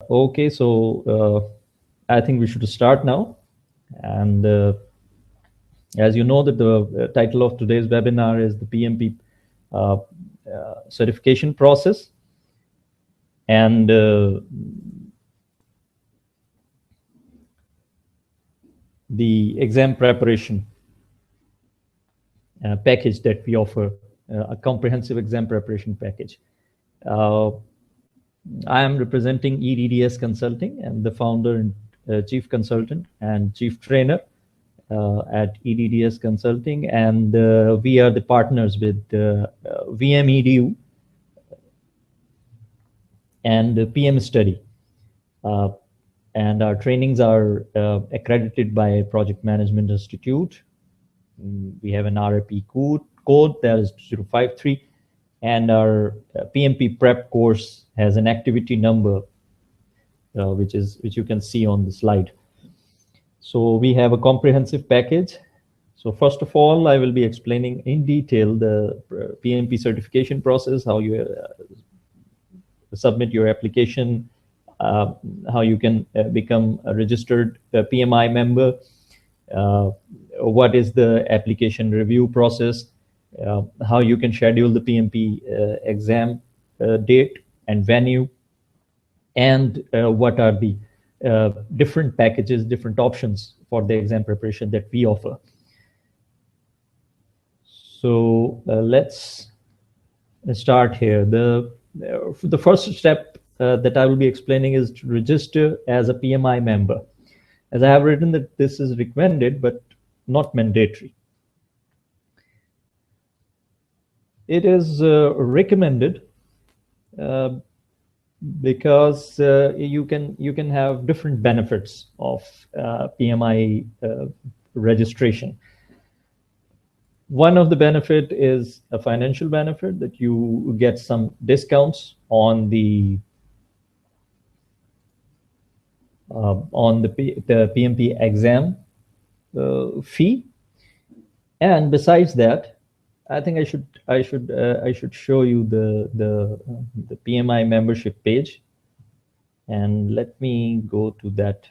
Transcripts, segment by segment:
Okay, so I think we should start now. And as you know, that the title of today's webinar is the PMP uh, certification process. And the exam preparation package that we offer, a comprehensive exam preparation package. Uh, I am representing EDDS Consulting and the founder and chief consultant and chief trainer at EDDS Consulting, and we are the partners with VMEDU and PM Study. Uh, and our trainings are accredited by Project Management Institute. We have an RAP code that is 2053, and our PMP prep course has an activity number, which you can see on the slide. So we have a comprehensive package. So first of all, I will be explaining in detail the PMP certification process, how you submit your application, how you can become a registered PMI member, uh, what is the application review process, how you can schedule the PMP exam date and venue, and what are the different packages, different options for the exam preparation that we offer. So let's start here. The first step that I will be explaining is to register as a PMI member. As I have written that this is recommended, but not mandatory. It is recommended uh, because you can have different benefits of PMI registration. One of the benefit is a financial benefit, that you get some discounts on the PMP exam fee. And besides that, I think I should show you the PMI membership page, and let me go to that.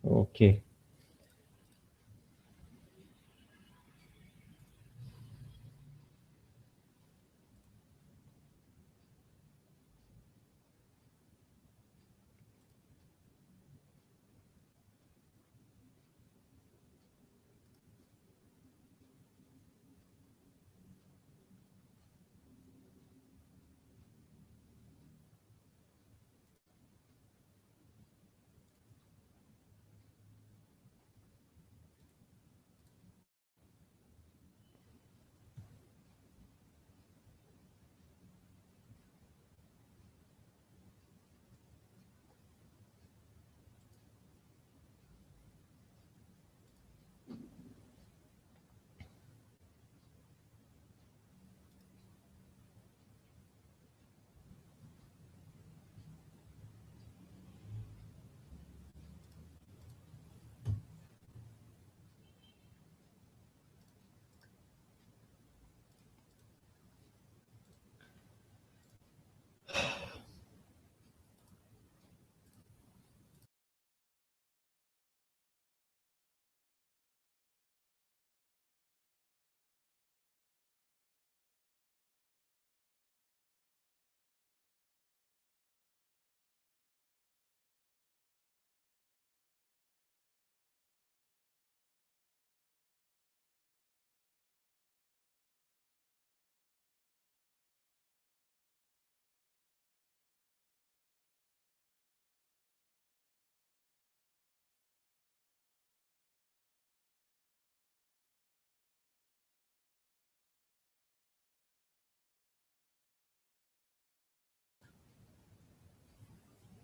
Okay.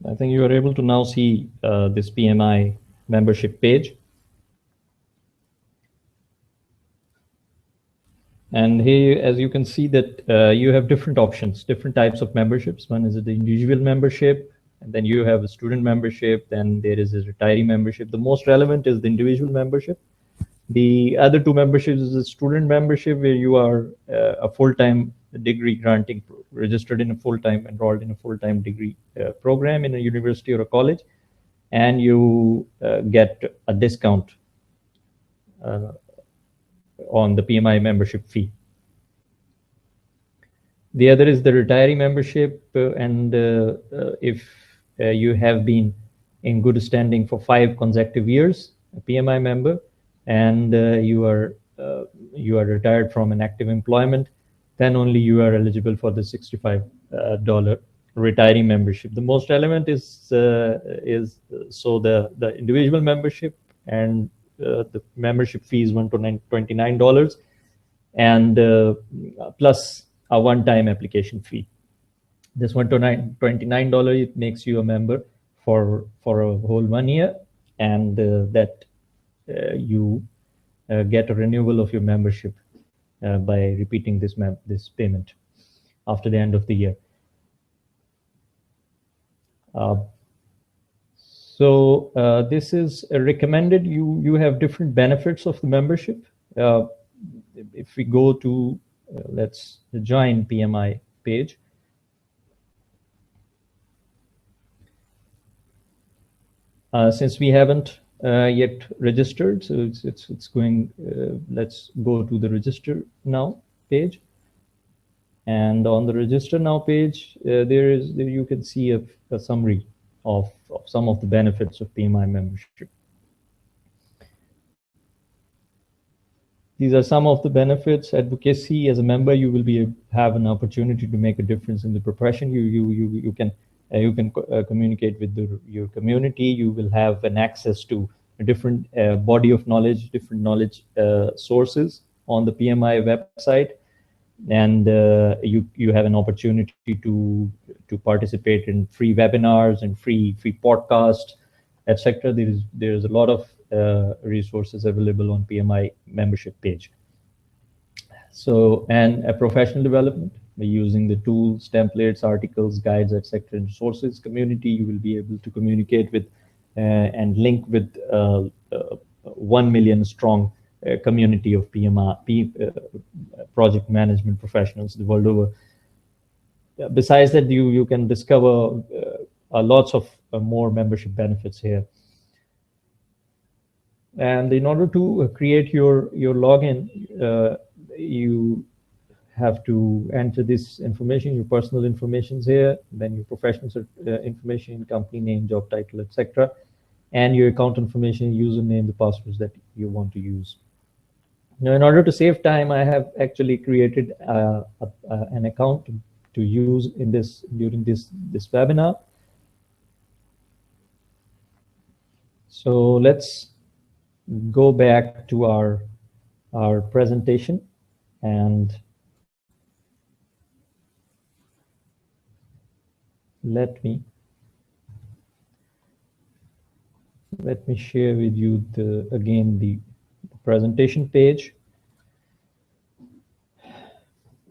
I think you are able to now see this PMI membership page. And here, as you can see that you have different options, different types of memberships. One is the individual membership, and then you have a student membership, then there is a retiree membership. The most relevant is the individual membership. The other two memberships is a student membership where you are a full-time degree granting, registered in a full-time, enrolled in a full-time degree program in a university or a college, and you get a discount uh, on the PMI membership fee. The other is the retiree membership, and if you have been in good standing for 5 consecutive years, a PMI member, and you are retired from an active employment, then only you are eligible for the $65 retiree membership. The most relevant is so the individual membership, and the membership fee is $129, and plus a one-time application fee. This $129, it makes you a member for a whole 1 year, and that you get a renewal of your membership by repeating this payment after the end of the year. Uh, this is recommended. You have different benefits of the membership. If we go to let's join PMI page. Since we haven't yet registered, so it's going. Let's go to the register now page, and on the register now page, there you can see a summary of some of the benefits of PMI membership. These are some of the benefits. Advocacy: as a member, you will have an opportunity to make a difference in the profession. You can communicate with your community. You will have an access to a different body of knowledge, different knowledge sources on the PMI website, and you have an opportunity to participate in free webinars and free podcasts, etc. There's a lot of resources available on PMI membership page. So, and a professional development by using the tools, templates, articles, guides, etc. and sources community, you will be able to communicate with and link with 1 million strong community of PMI project management professionals the world over. Besides that, you can discover lots of more membership benefits here. And in order to create your login, you have to enter this information, your personal information here, then your professional information, company name, job title, etc., and your account information, username, the passwords that you want to use. Now, in order to save time, I have actually created an account to use in during this webinar. So let's go back to our presentation, and let me share with you again the presentation page.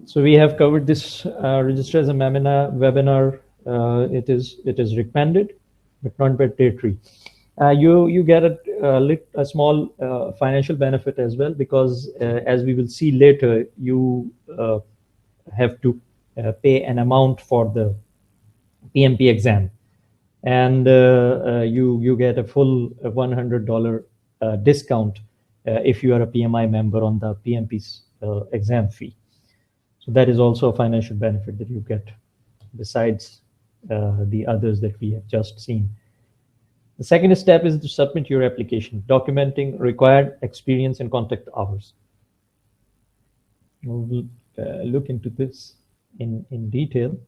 So we have covered this register as a webinar. It is recommended, but not mandatory. You get a small financial benefit as well, because as we will see later, you have to pay an amount for the PMP exam, and you get a full $100 discount if you are a PMI member on the PMP's exam fee. So that is also a financial benefit that you get besides the others that we have just seen. The second step is to submit your application, documenting required experience and contact hours. We'll look into this in detail.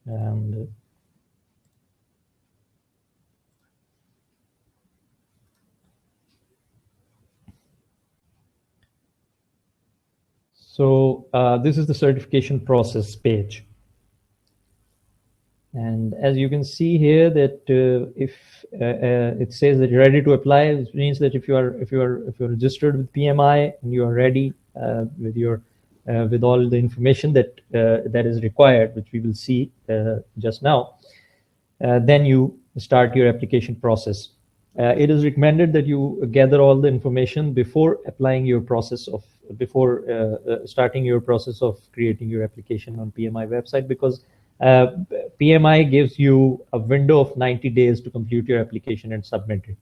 And so this is the certification process page. And as you can see here that if it says that you're ready to apply, it means that if you're registered with PMI and you are ready with your with all the information that that is required, which we will see just now, then you start your application process. It is recommended that you gather all the information before applying your process of before starting your process of creating your application on PMI website, because uh, PMI gives you a window of 90 days to complete your application and submit it,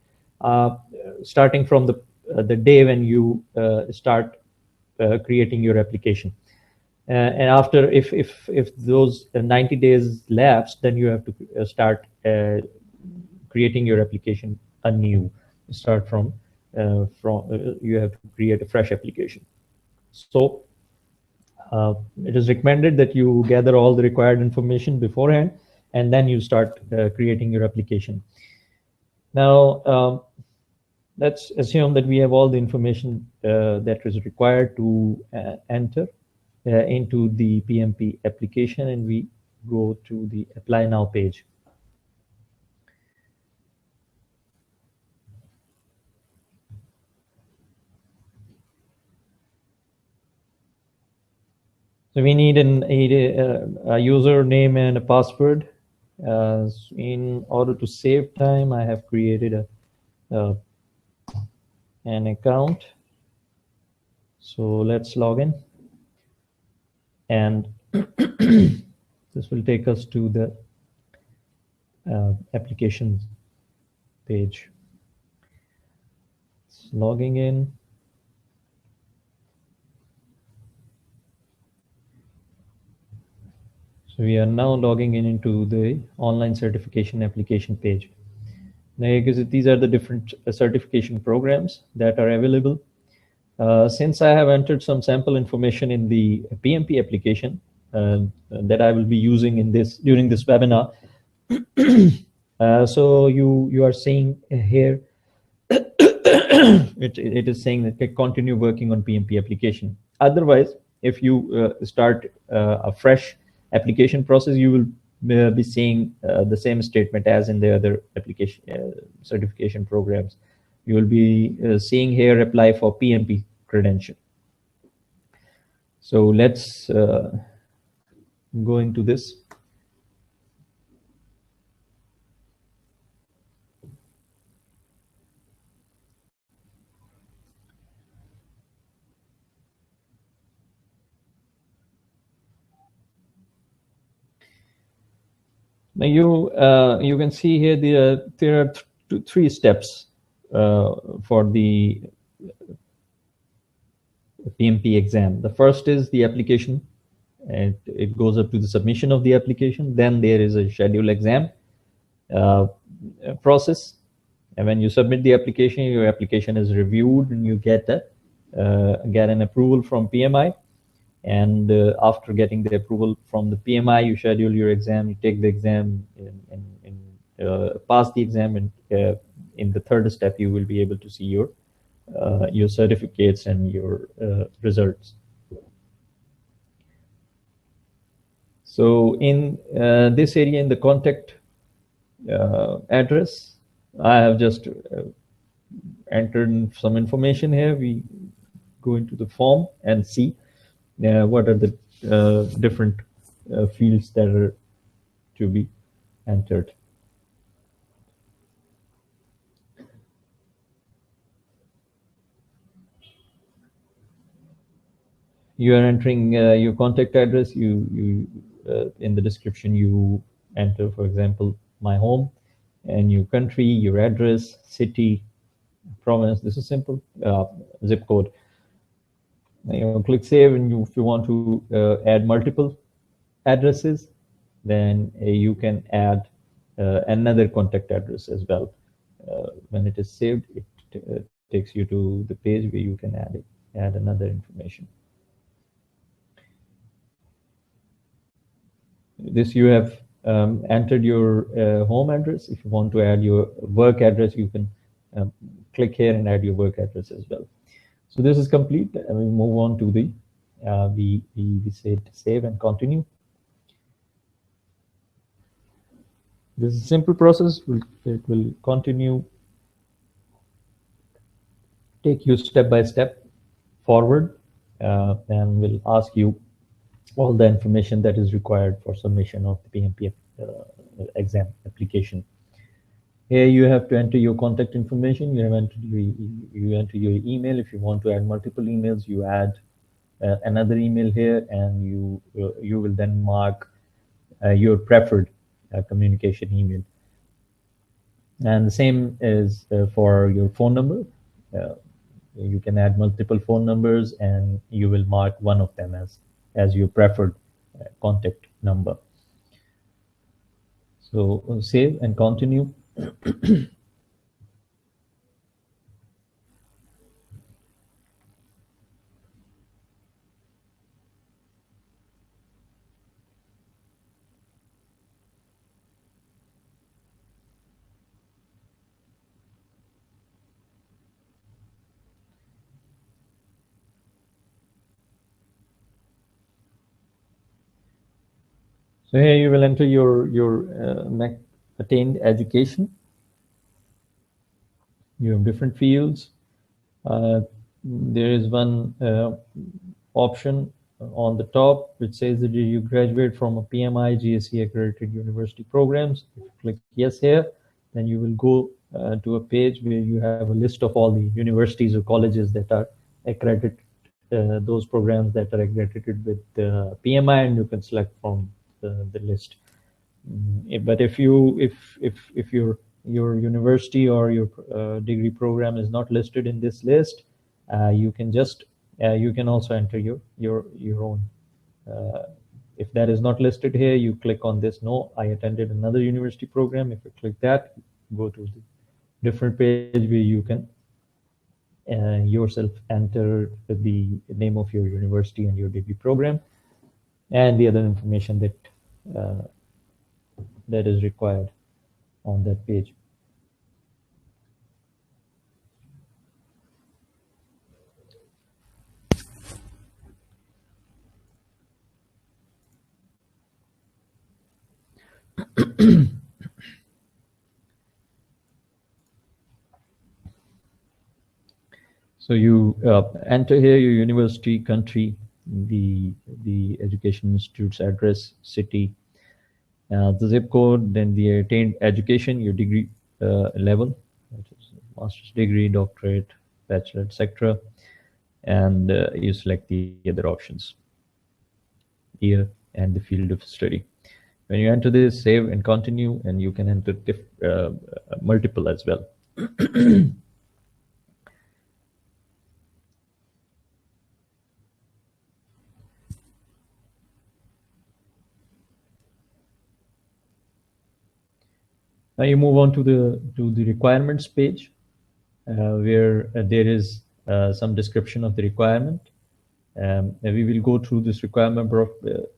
starting from the day when you start creating your application. And after, if those 90 days lapse, then you have to start creating your application anew. Start from you have to create a fresh application. So it is recommended that you gather all the required information beforehand, and then you start creating your application. Now, let's assume that we have all the information that is required to enter into the PMP application, and we go to the Apply Now page. So we need a username and a password. In order to save time, I have created an account. So let's log in. And this will take us to the application page. It's logging in. So we are now logging in into the online certification application page. Now, these are the different certification programs that are available. Since I have entered some sample information in the PMP application that I will be using in this during this webinar, so you are seeing here it is saying that continue working on PMP application. Otherwise, if you start a fresh application process, you will be seeing the same statement as in the other application certification programs. You will be seeing here apply for PMP credential. So let's go into this. Now you can see here there are three steps for the PMP exam. The first is the application, and it goes up to the submission of the application. Then there is a schedule exam process, and when you submit the application, your application is reviewed and you get an approval from PMI. And after getting the approval from the PMI, you schedule your exam, you take the exam, and pass the exam, and in the third step, you will be able to see your certificates and your results. So in this area, in the contact address, I have just entered some information here. We go into the form and see what are the different fields that are to be entered. You are entering your contact address. You in the description you enter, for example, my home, and your country, your address, city, province. This is simple. Zip code. Click save, and if you want to add multiple addresses, then you can add another contact address as well. When it is saved, it takes you to the page where you can add another information. This you have entered your home address. If you want to add your work address, you can click here and add your work address as well. So this is complete, and we move on to the we say save and continue. This is a simple process. It will continue, take you step by step forward, and will ask you all the information that is required for submission of the PMP exam application. Here you have to enter your contact information. You enter your email. If you want to add multiple emails, you add another email here, and you will then mark your preferred communication email. And the same is for your phone number. Uh, you can add multiple phone numbers, and you will mark one of them as your preferred contact number. So save and continue. So here you will enter your attained education. You have different fields. There is one option on the top which says that you graduate from a PMI GSE accredited university programs. If you click yes here, then you will go to a page where you have a list of all the universities or colleges that are accredited, those programs that are accredited with PMI, and you can select from the list. But if your university or your degree program is not listed in this list, you can also enter your own. If that is not listed here, you click on this. No, I attended another university program. If you click that, go to the different page where you can yourself enter the name of your university and your degree program and the other information that is required on that page. So you enter here your university, country, the education institute's address, city, the zip code, then the attained education, your degree level, which is master's degree, doctorate, bachelor, etc. And you select the other options, year and the field of study. When you enter this, save and continue, and you can enter multiple as well. Now you move on to the requirements page, where there is some description of the requirement. We will go through this requirement.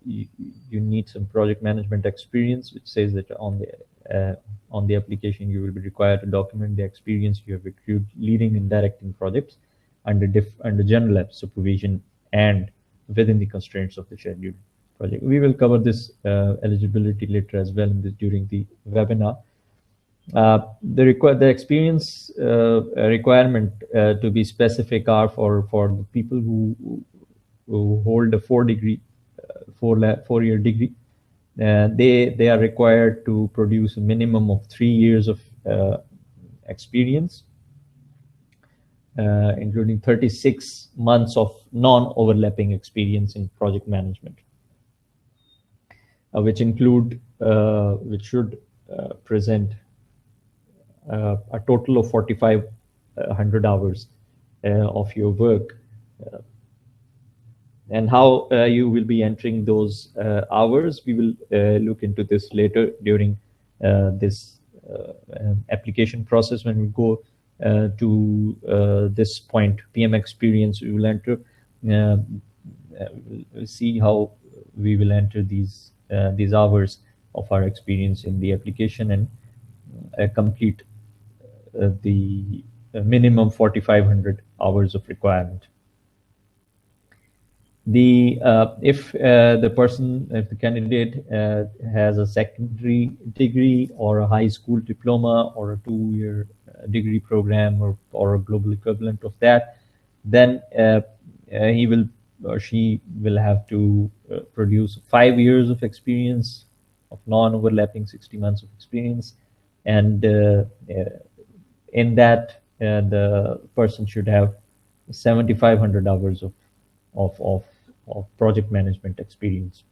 You need some project management experience, which says that on the application you will be required to document the experience you have accrued leading and directing projects under general lab supervision and within the constraints of the scheduled project. We will cover this eligibility later as well during the webinar. The experience requirement to be specific are for the people who hold a 4-year degree. They are required to produce a minimum of 3 years of experience, including 36 months of non-overlapping experience in project management, which should present a total of 4,500 hours of your work. And how you will be entering those hours, we will look into this later during this application process. When we go to this point, PM experience, we will enter. We'll see how we will enter these hours of our experience in the application and complete the minimum 4,500 hours of requirement. If the candidate has a secondary degree or a high school diploma or a 2-year degree program or a global equivalent of that, then he will or she will have to produce 5 years of experience of non-overlapping 60 months of experience, and in that the person should have 7,500 hours of, of, of project management experience.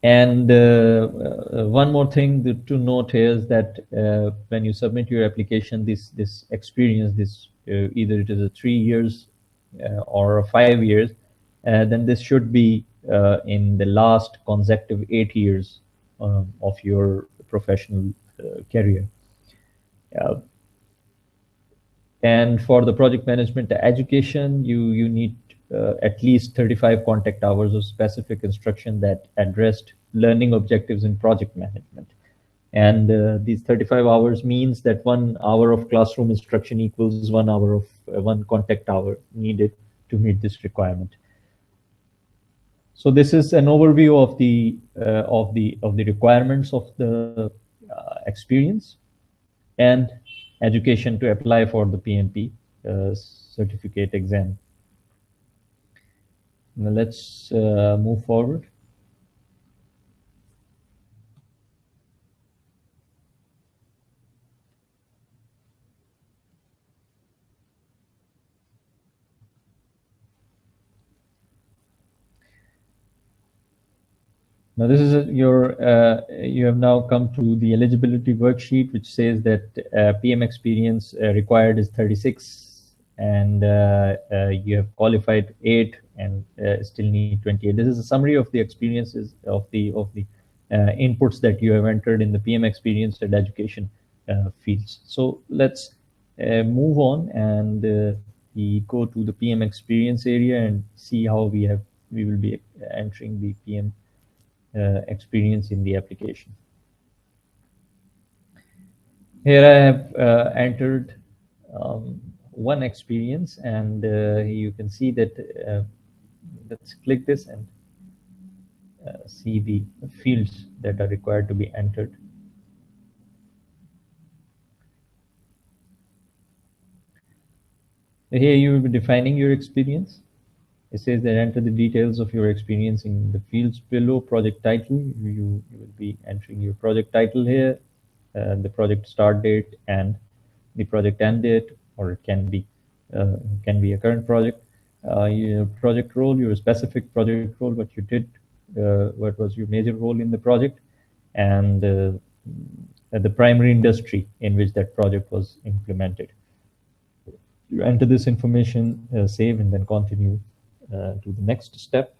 And one more thing to note is that when you submit your application, this experience, this either it is a 3 years or a 5 years, then this should be in the last consecutive 8 years of your professional career. Uh, And for the project management education, you need at least 35 contact hours of specific instruction that addressed learning objectives in project management. And these 35 hours means that 1 hour of classroom instruction equals 1 hour of one contact hour needed to meet this requirement. So this is an overview of the requirements of the experience and education to apply for the PMP certificate exam. Now let's move forward. Now this is you have now come to the eligibility worksheet, which says that PM experience required is 36, and you have qualified 8 and still need 28. This is a summary of the experiences of the inputs that you have entered in the PM experience and education fields. So let's move on and we go to the PM experience area and see how we will be entering the PM experience in the application. Here I have entered one experience, and you can see that let's click this and see the fields that are required to be entered. Here you will be defining your experience. It says that enter the details of your experience in the fields below. Project title, you will be entering your project title here, the project start date and the project end date, or it can be a current project. Your project role, your specific project role, what you did, what was your major role in the project, and the primary industry in which that project was implemented. You enter this information, save, and then continue to the next step.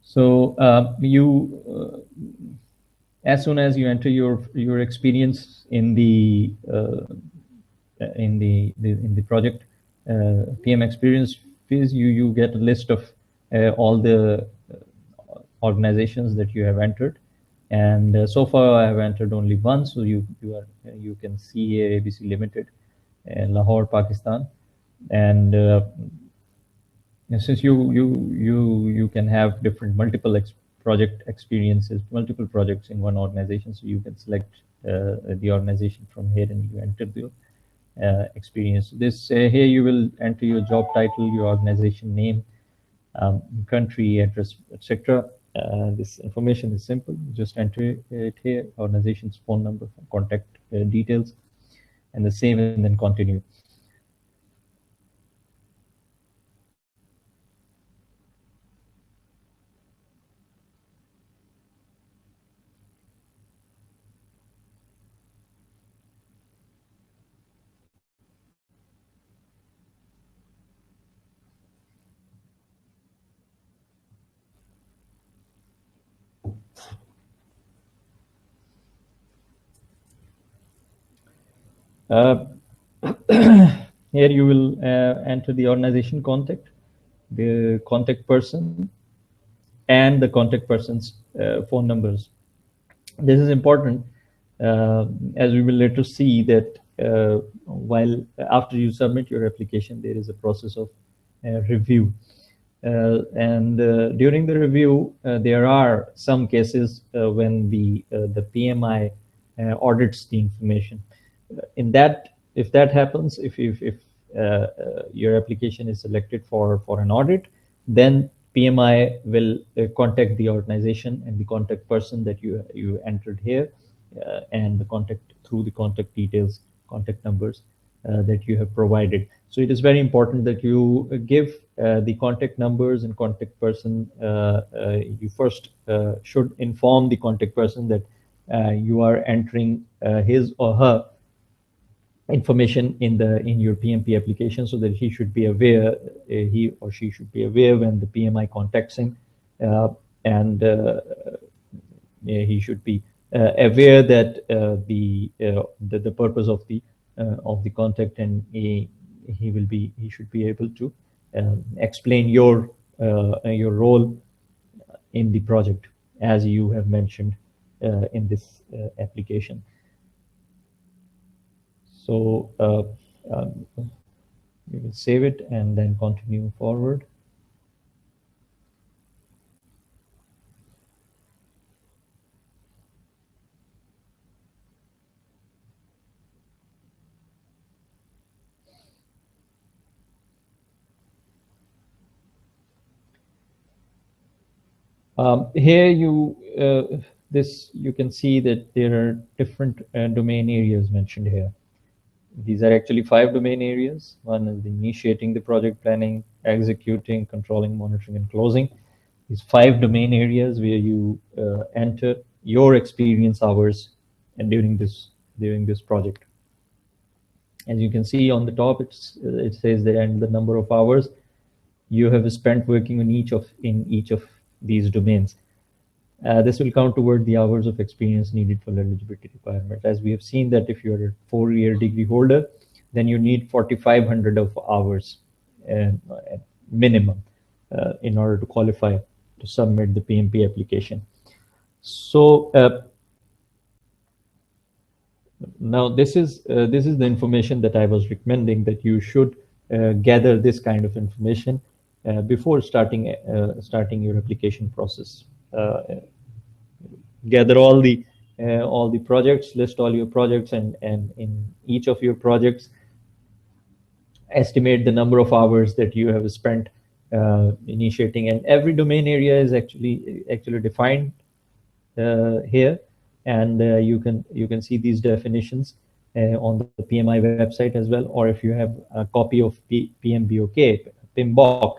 So as soon as you enter your experience in the project PM experience phase, you get a list of all the organizations that you have entered, and so far I have entered only one. So you can see here ABC Limited, Lahore, Pakistan, and since you can have different project experiences, multiple projects in one organization, so you can select the organization from here and you enter the experience. This here you will enter your job title, your organization name, country, address, etc. This information is simple. Just enter it here, organization's phone number, contact details, and the same, and then continue. Uh, Here you will enter the organization contact, the contact person, and the contact person's phone numbers. This is important, uh, as we will later see that while after you submit your application, there is a process of review. And during the review, there are some cases when the PMI audits the information. In that, if that happens, if your application is selected for an audit, then PMI will contact the organization and the contact person that you entered here, and the contact through the contact details, contact numbers that you have provided. So it is very important that you give the contact numbers and contact person. You first should inform the contact person that you are entering his or her information in your PMP application, so that he should be aware, he or she should be aware when the PMI contacts him, and he should be aware that the purpose of the contact, and he should be able to explain your role in the project as you have mentioned in this application. So we will save it and then continue forward. Here you can see that there are different domain areas mentioned here. These are actually 5 domain areas. One is the initiating the project, planning, executing, controlling, monitoring, and closing. These 5 domain areas where you enter your experience hours and during this project. As you can see on the top, it says the and the number of hours you have spent working on each of these domains. This will count toward the hours of experience needed for eligibility requirements. As we have seen that if you are a 4-year degree holder, then you need 4,500 of hours minimum in order to qualify to submit the PMP application. So now this is the information that I was recommending, that you should gather this kind of information before starting your application process. Gather all the projects, list all your projects, and in each of your projects, estimate the number of hours that you have spent initiating. And every domain area is actually defined here, and you can see these definitions on the PMI website as well, or if you have a copy of PMBOK, PMBOK,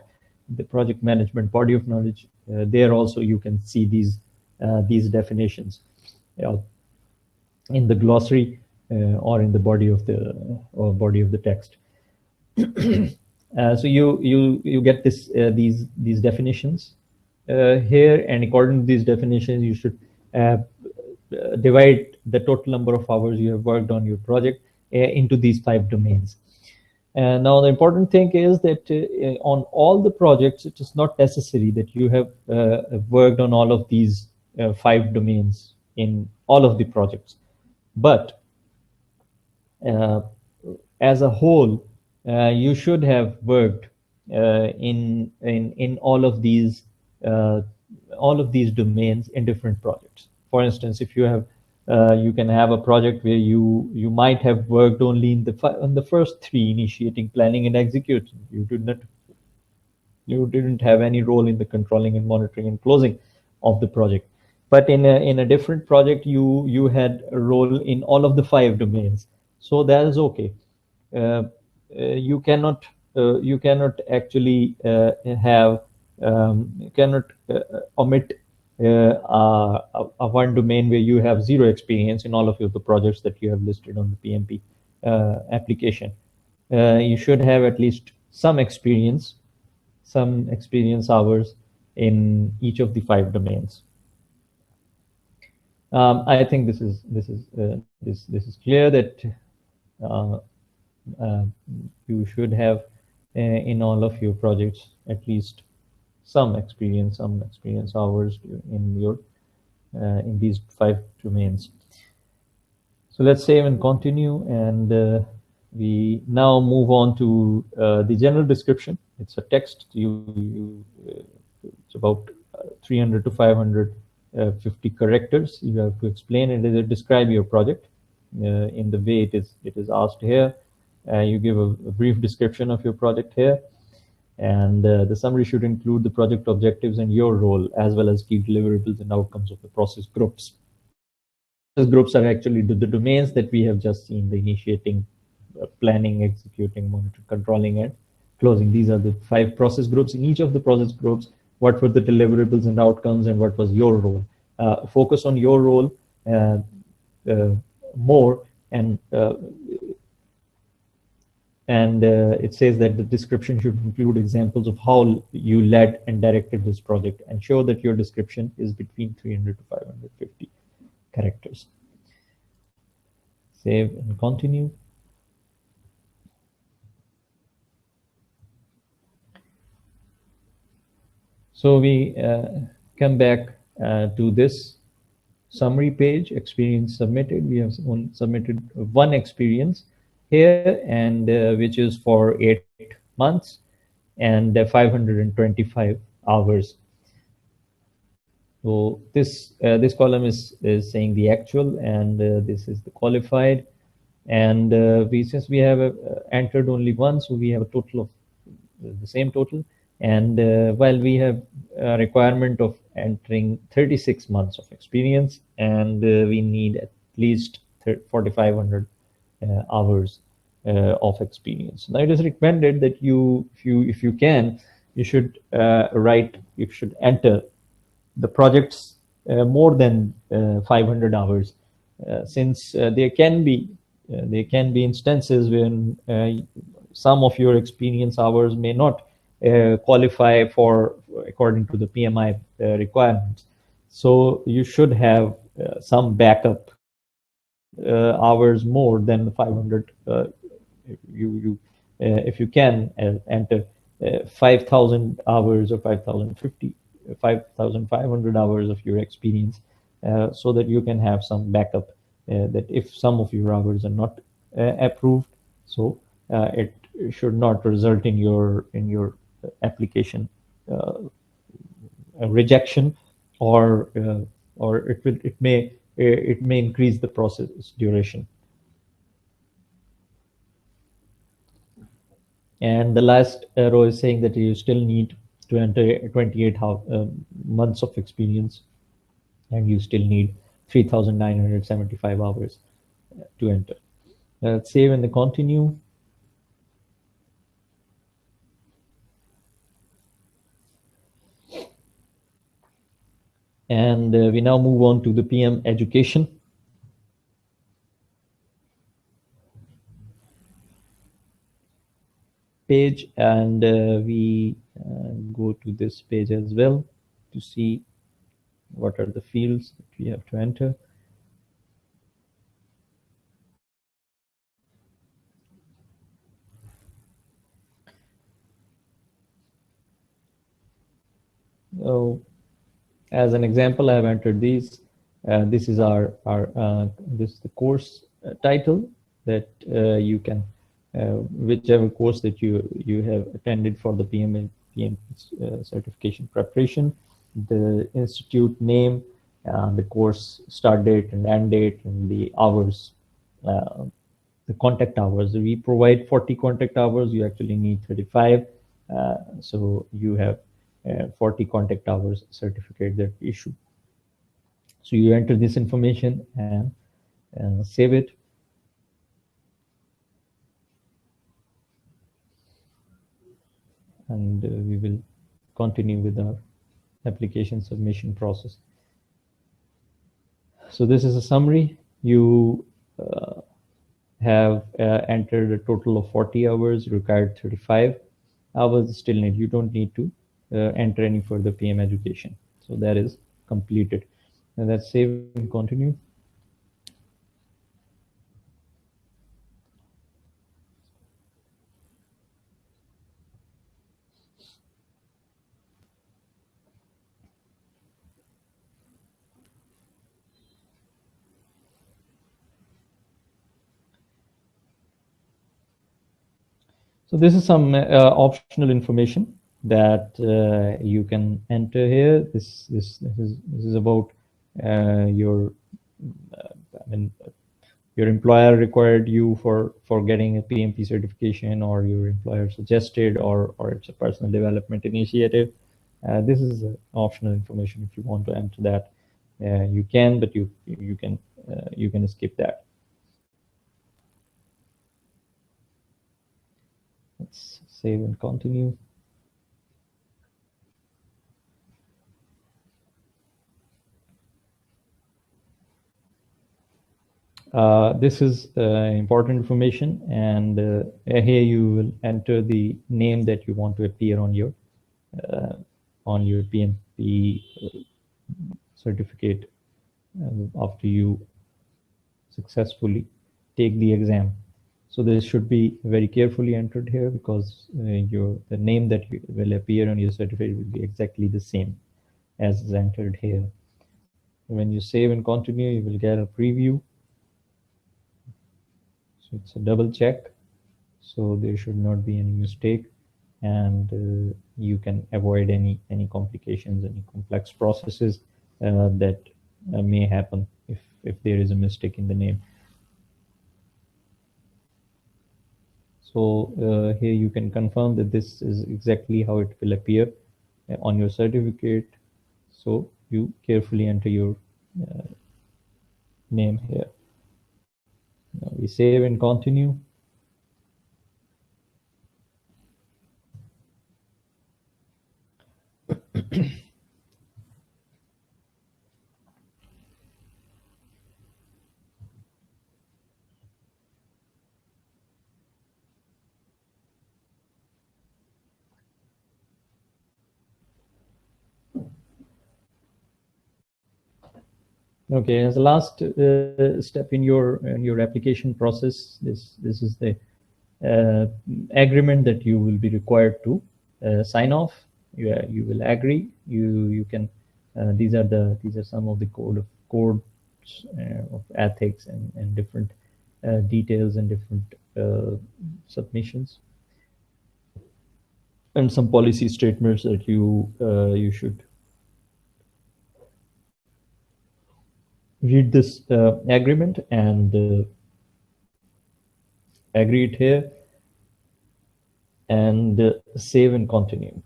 the project management body of knowledge, there also you can see these definitions in the glossary or in the body of the text. So you get these definitions here, and according to these definitions, you should divide the total number of hours you have worked on your project into these 5 domains. And now the important thing is that on all the projects, it is not necessary that you have worked on all of these 5 domains in all of the projects, but as a whole, you should have worked in all of these domains in different projects. For instance, if you have you can have a project where you might have worked only on the first 3, initiating, planning, and executing. You didn't have any role in the controlling and monitoring and closing of the project. But in a different project, you had a role in all of the 5 domains. So that is okay. You cannot actually have you cannot omit a one domain where you have 0 experience in all of the projects that you have listed on the PMP application. You should have at least some experience hours in each of the 5 domains. I think this is clear that uh, uh, you should have in all of your projects at least some experience hours in your in these 5 domains. So let's save and continue, and we now move on to the general description. It's a text. It's about 300 to 550 characters. You have to explain it, describe your project in the way it is asked here. You give a brief description of your project here, and the summary should include the project objectives and your role, as well as key deliverables and outcomes of the process groups. Process groups are actually the domains that we have just seen: the initiating, planning, executing, monitoring, controlling, and closing. These are the 5 process groups. In each of the process groups, what were the deliverables and outcomes, and what was your role? Focus on your role uh, more, and it says that the description should include examples of how you led and directed this project, and show that your description is between 300 to 550 characters. Save and continue. So we come back to this summary page. Experience submitted. We have submitted one experience here, and which is for 8 months and 525 hours. So this column is saying the actual, and this is the qualified. And since we have entered only one, so we have a total of the same total. And while we have a requirement of entering 36 months of experience, and we need at least 4,500 hours of experience. Now it is recommended that if you can, you should you should enter the projects more than 500 hours, since there can be instances when some of your experience hours may not qualify for according to the PMI requirements. So you should have some backup hours more than 500. If you can enter 5,000 hours or 5,500 hours of your experience, so that you can have some backup, that if some of your hours are not approved, so it should not result in your application rejection, or it may increase the process duration. And the last row is saying that you still need to enter 28 months of experience, and you still need 3,975 hours to enter. Save and continue. And we now move on to the PM education. Page, and we go to this page as well to see what are the fields that we have to enter. So as an example, I have entered these. This is this is the course title that you can, whichever course that you have attended for the PM certification preparation, the institute name, the course start date and end date, and the hours, the contact hours. We provide 40 contact hours. You actually need 35. So you have 40 contact hours certificate that we issue. So you enter this information and save it. And we will continue with our application submission process. So this is a summary. You have entered a total of 40 hours, required 35 hours still need. You don't need to enter any further PM education. So that is completed. And let's save and continue. So this is some optional information that you can enter here. This is about your I mean your employer required you for getting a PMP certification, or your employer suggested, or it's a personal development initiative. This is optional information. If you want to enter that, you can, but you can skip that. Let's save and continue. This is important information, and here you will enter the name that you want to appear uh, on your PMP certificate after you successfully take the exam. So this should be very carefully entered here, because the name that will appear on your certificate will be exactly the same as is entered here. When you save and continue, you will get a preview. So it's a double check, so there should not be any mistake, and you can avoid any complications, any complex processes that may happen if there is a mistake in the name. So here you can confirm that this is exactly how it will appear on your certificate. So you carefully enter your name here. Now we save and continue. Okay, as the last step in your application process, this is the agreement that you will be required to sign off. You will agree. You can. These are some of the codes of ethics, and different details, and different submissions, and some policy statements that you should read this agreement and agree it here, and save and continue.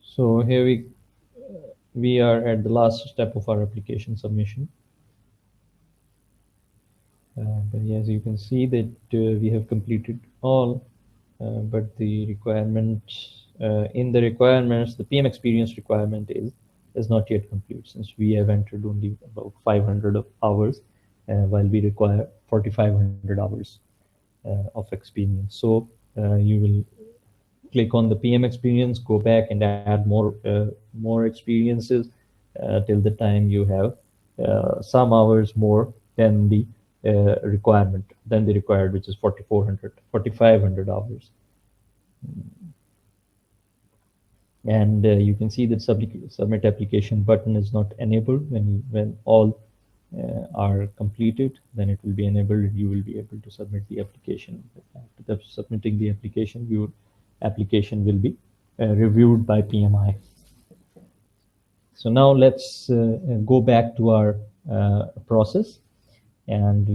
So here we are at the last step of our application submission. But as you can see that we have completed all, but the requirements in the requirements, the PM experience requirement is not yet complete, since we have entered only about 500 hours, while we require 4,500 hours of experience. So you will click on the PM experience, go back and add more experiences till the time you have some hours more than the required, which is 4,500 hours. And you can see that submit application button is not enabled. When all are completed, then it will be enabled. You will be able to submit the application. After submitting the application, your application will be reviewed by PMI. So now let's go back to our process, and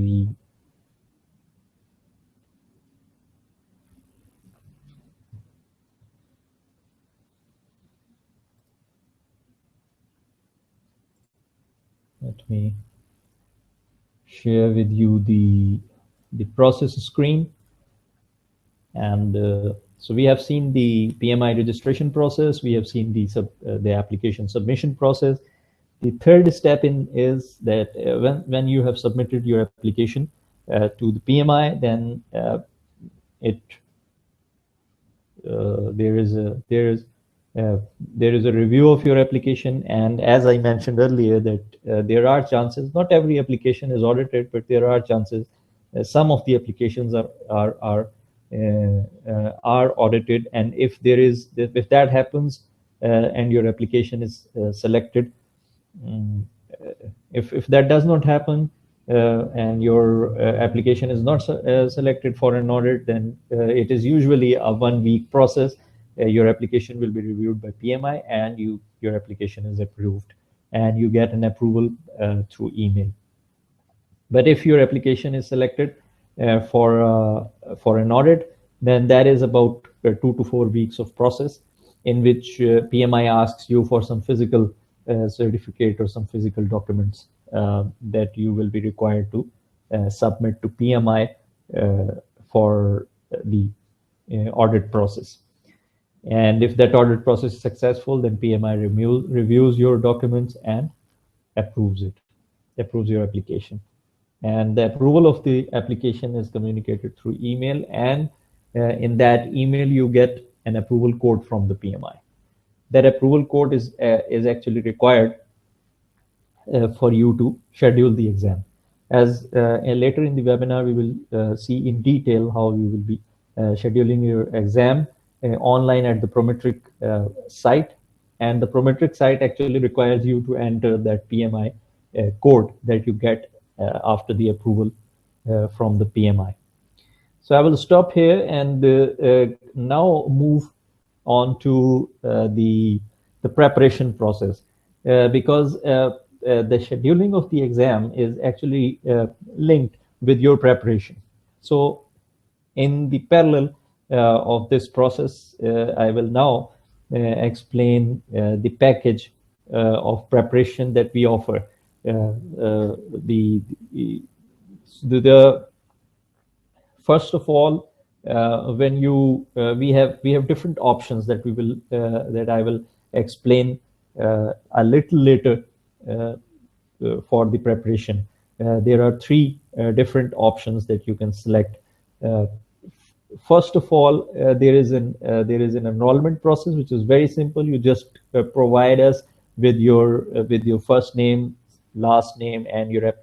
let me share with you the process screen. And so we have seen the PMI registration process. We have seen the application submission process. The third step is that when you have submitted your application to the PMI, then there is a review of your application. And as I mentioned earlier, that there are chances, not every application is audited, but there are chances some of the applications are audited, and if that happens and your application is selected, mm, if that does not happen and your application is not selected for an audit, then it is usually a 1 week process. Your application will be reviewed by PMI, and your application is approved, and you get an approval through email. But if your application is selected for an audit, then that is about 2 to 4 weeks of process, in which PMI asks you for some physical certificate or some physical documents that you will be required to submit to PMI for the audit process. And if that audit process is successful, then PMI reviews your documents and approves your application. And the approval of the application is communicated through email, and in that email you get an approval code from the PMI. That approval code is actually required for you to schedule the exam. As later in the webinar, we will see in detail how you will be scheduling your exam online at the Prometric site. And the Prometric site actually requires you to enter that PMI code that you get after the approval from the PMI. So I will stop here and now move on to the preparation process, because the scheduling of the exam is actually linked with your preparation. So in the parallel of this process, I will now explain the package of preparation that we offer. First of all, when we have different options that I will explain a little later for the preparation. There are three different options that you can select. First of all, there is an enrollment process, which is very simple. You just provide us with your first name, last name, and your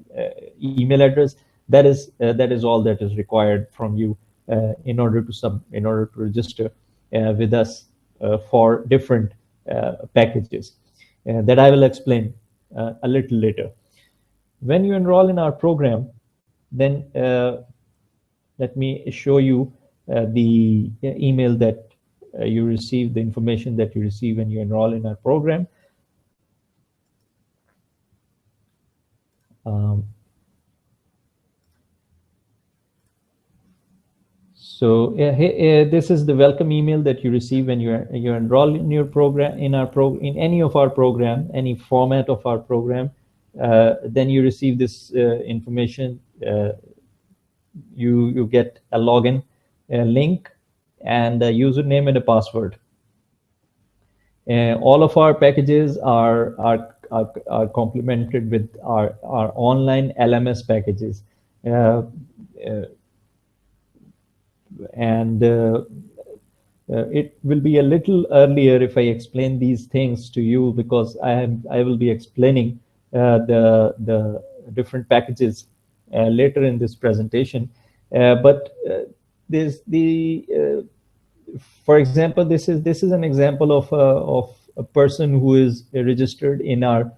email address. That is all that is required from you in order to register with us for different packages that I will explain a little later. When you enroll in our program, then let me show you the email that you receive, the information that you receive when you enroll in our program. So this is the welcome email that you receive when you enroll in your program, in any of our program, any format of our program. Then you receive this information. You get a login link and a username and a password. All of our packages are complemented with our online LMS packages. And it will be a little earlier if I explain these things to you, because I will be explaining the different packages later in this presentation. But there's for example, this is an example of a person who is registered in our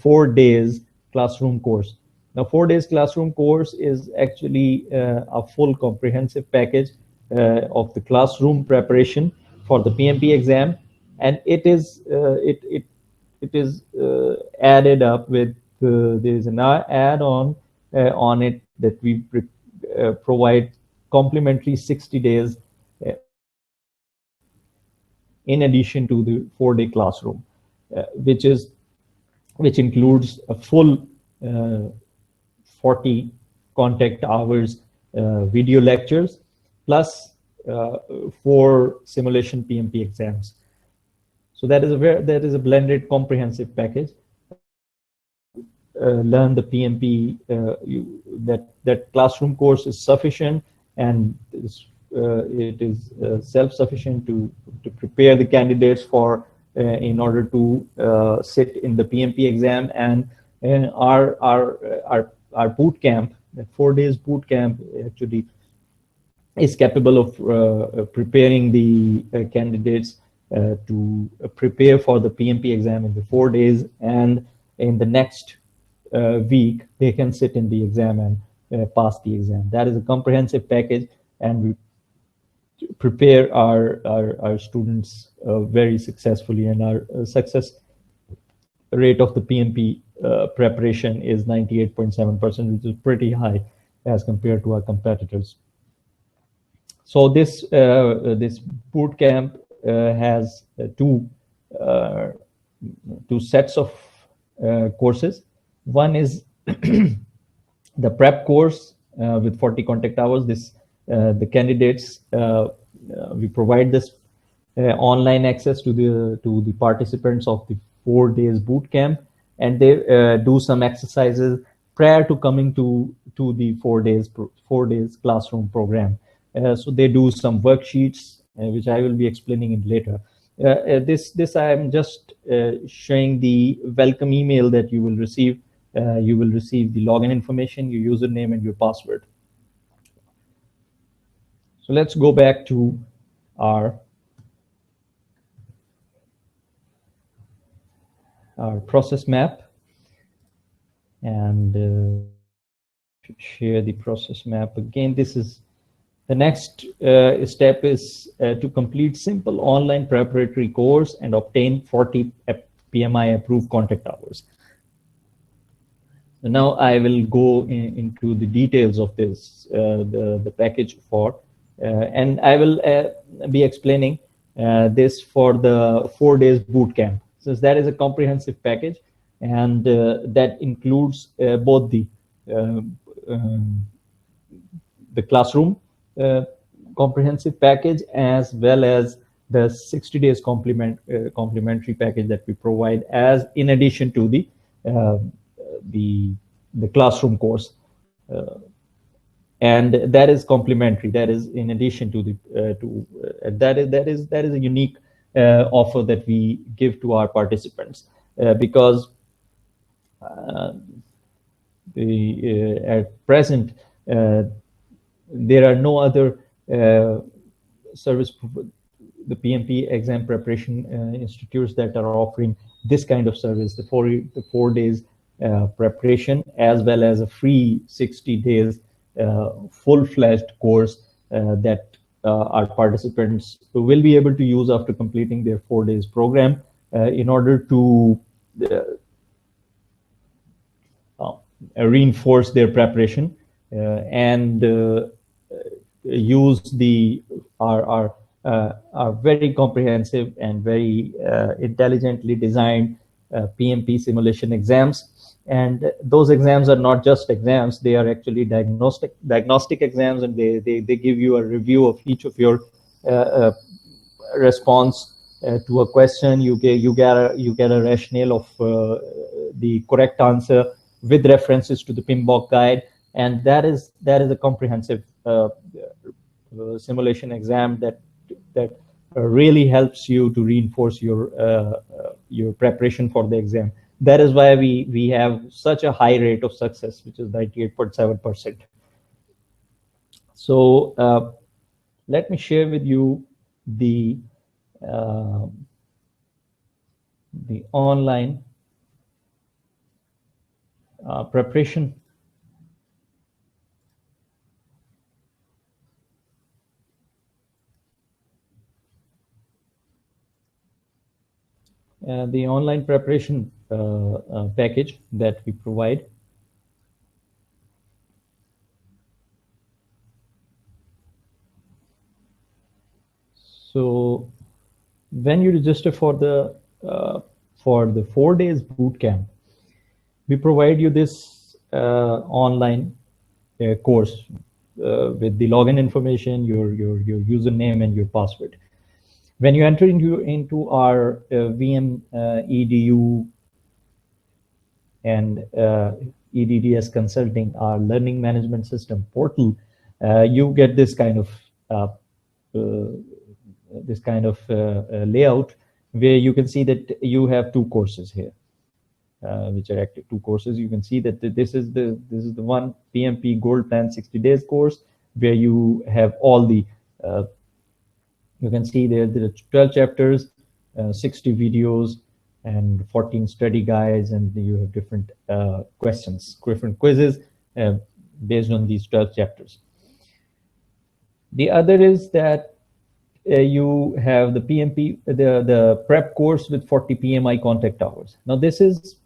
4 days classroom course. Now, 4 days classroom course is actually a full comprehensive package of the classroom preparation for the PMP exam, and it is added up with there is an add-on on it that we provide complimentary 60 days in addition to the 4-day classroom, which includes a full 40 contact hours video lectures plus 4 simulation PMP exams. So that is a blended comprehensive package. Learn the PMP, that classroom course is sufficient, and it is self-sufficient to prepare the candidates for in order to sit in the PMP exam. And our boot camp, that 4 days boot camp, actually is capable of preparing the candidates to prepare for the PMP exam in the 4 days, and in the next week they can sit in the exam and pass the exam. That is a comprehensive package, and we prepare our students very successfully, and our success rate of the PMP preparation is 98.7%, which is pretty high as compared to our competitors. So this boot camp has two sets of courses. One is the prep course with 40 contact hours. This the candidates we provide this online access to the participants of the 4 days boot camp, and they do some exercises prior to coming to the 4 days classroom program. So they do some worksheets, which I will be explaining it later. This I am just showing the welcome email that you will receive. You will receive the login information, your username, and your password. So let's go back to our process map, and share the process map again. This is the next step is to complete simple online preparatory course and obtain 40 PMI approved contact hours. Now I will go into the details of this, the package for, and I will be explaining this for the 4 days boot camp. So that is a comprehensive package, and that includes both the classroom comprehensive package as well as the 60 days complementary package that we provide as in addition to the classroom course, and that is complementary. That is in addition to that is a unique offer that we give to our participants because at present there are no other the PMP exam preparation institutes that are offering this kind of service, the 4 days preparation, as well as a free 60 days full-fledged course that our participants will be able to use after completing their 4 days program in order to reinforce their preparation and use our very comprehensive and very intelligently designed PMP simulation exams. And those exams are not just exams; they are actually diagnostic exams, and they give you a review of each of your response to a question. You get a rationale of the correct answer with references to the PMBOK guide, and that is a comprehensive simulation exam that really helps you to reinforce your preparation for the exam. That is why we have such a high rate of success, which is 98.7%. So let me share with you the online preparation. The online preparation package that we provide. So when you register for the 4 days boot camp, we provide you this online course with the login information, your username, and your password. When you enter into our VM EDU and EDDS Consulting, our learning management system portal, you get this kind of layout where you can see that you have 2 courses here, which are active 2 courses. You can see that this is the one PMP Gold Plan 60 days course, where you have all the, you can see there are 12 chapters, 60 videos, and 14 study guides, and you have different questions, different quizzes based on these 12 chapters. The other is that you have the PMP, the prep course with 40 PMI contact hours. Now this is,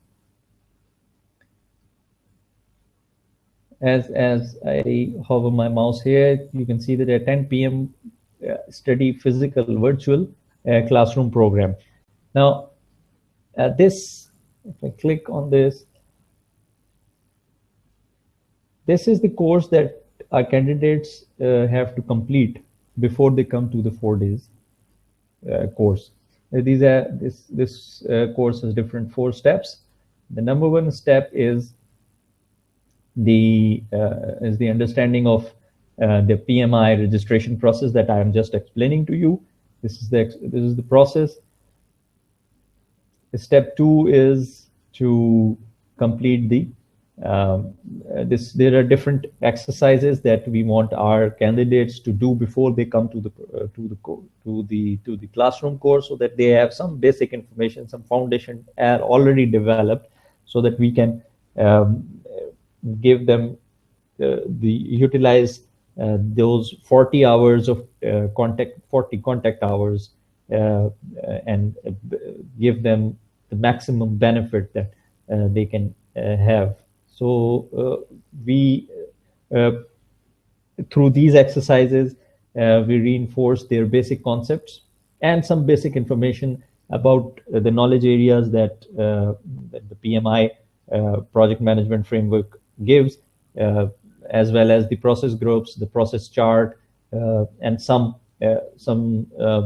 as I hover my mouse here, you can see that at 10 p.m. Study physical virtual classroom program. Now this, if I click on this, this is the course that our candidates have to complete before they come to the 4 days course. This course has different 4 steps. The number 1 step is the understanding of the PMI registration process that I am just explaining to you. This is the process. Step 2 is to complete the there are different exercises that we want our candidates to do before they come to the classroom course, so that they have some basic information, some foundation are already developed, so that we can give them utilize those 40 hours of 40 contact hours and give them the maximum benefit that they can have. So we through these exercises we reinforce their basic concepts and some basic information about the knowledge areas that the PMI project management framework gives, as well as the process groups, the process chart, and some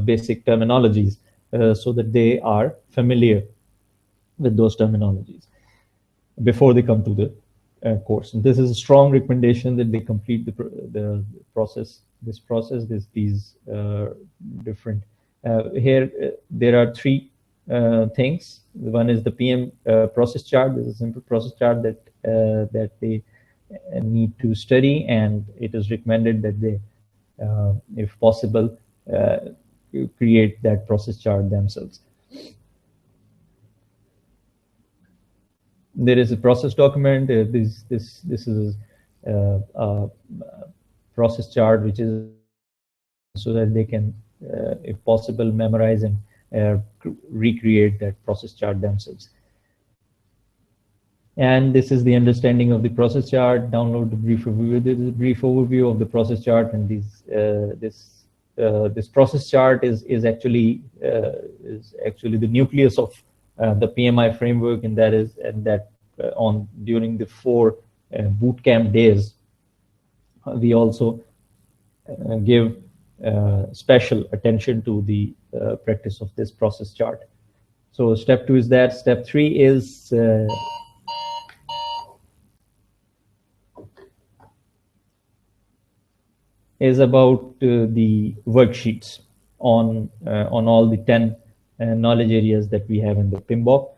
basic terminologies, so that they are familiar with those terminologies before they come to the course. And this is a strong recommendation that they complete the process. These different. Here there are 3 things. One is the PM process chart. This is a simple process chart that they need to study, and it is recommended that they, if possible, create that process chart themselves. There is a process document. This is a process chart, which is so that they can, if possible, memorize and recreate that process chart themselves. And this is the understanding of the process chart. Download the brief overview. This is a brief overview of the process chart, and this process chart is actually the nucleus of the PMI framework, and during the 4 boot camp days, we also give special attention to the practice of this process chart. So step 2 is that. Step 3 is about the worksheets on all the 10 knowledge areas that we have in the PMBOK.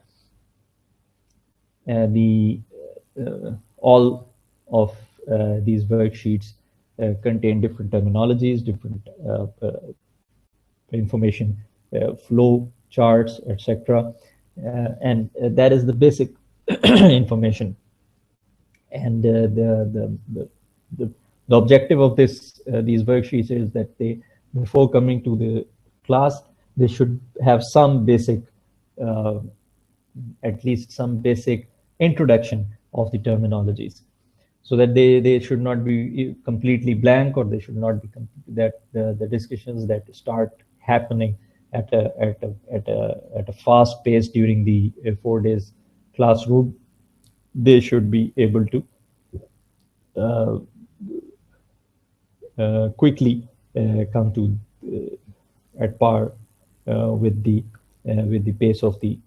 All of these worksheets contain different terminologies, different information, flow charts, etc. And that is the basic information. And the objective of these worksheets is that they, before coming to the class, they should have some basic, at least some basic introduction of the terminologies, so that they should not be completely blank, or they should not be that the discussions that start happening at a fast pace during the 4 days classroom, they should be able to quickly come to at par with the pace of the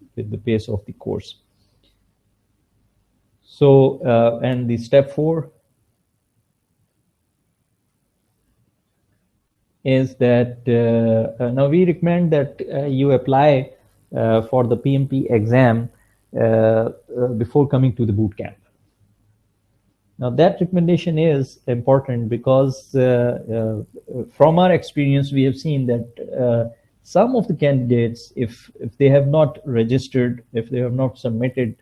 course. So and the step 4 is that now we recommend that you apply for the PMP exam before coming to the boot camp. Now that recommendation is important because from our experience, we have seen that some of the candidates, if they have not registered, if they have not submitted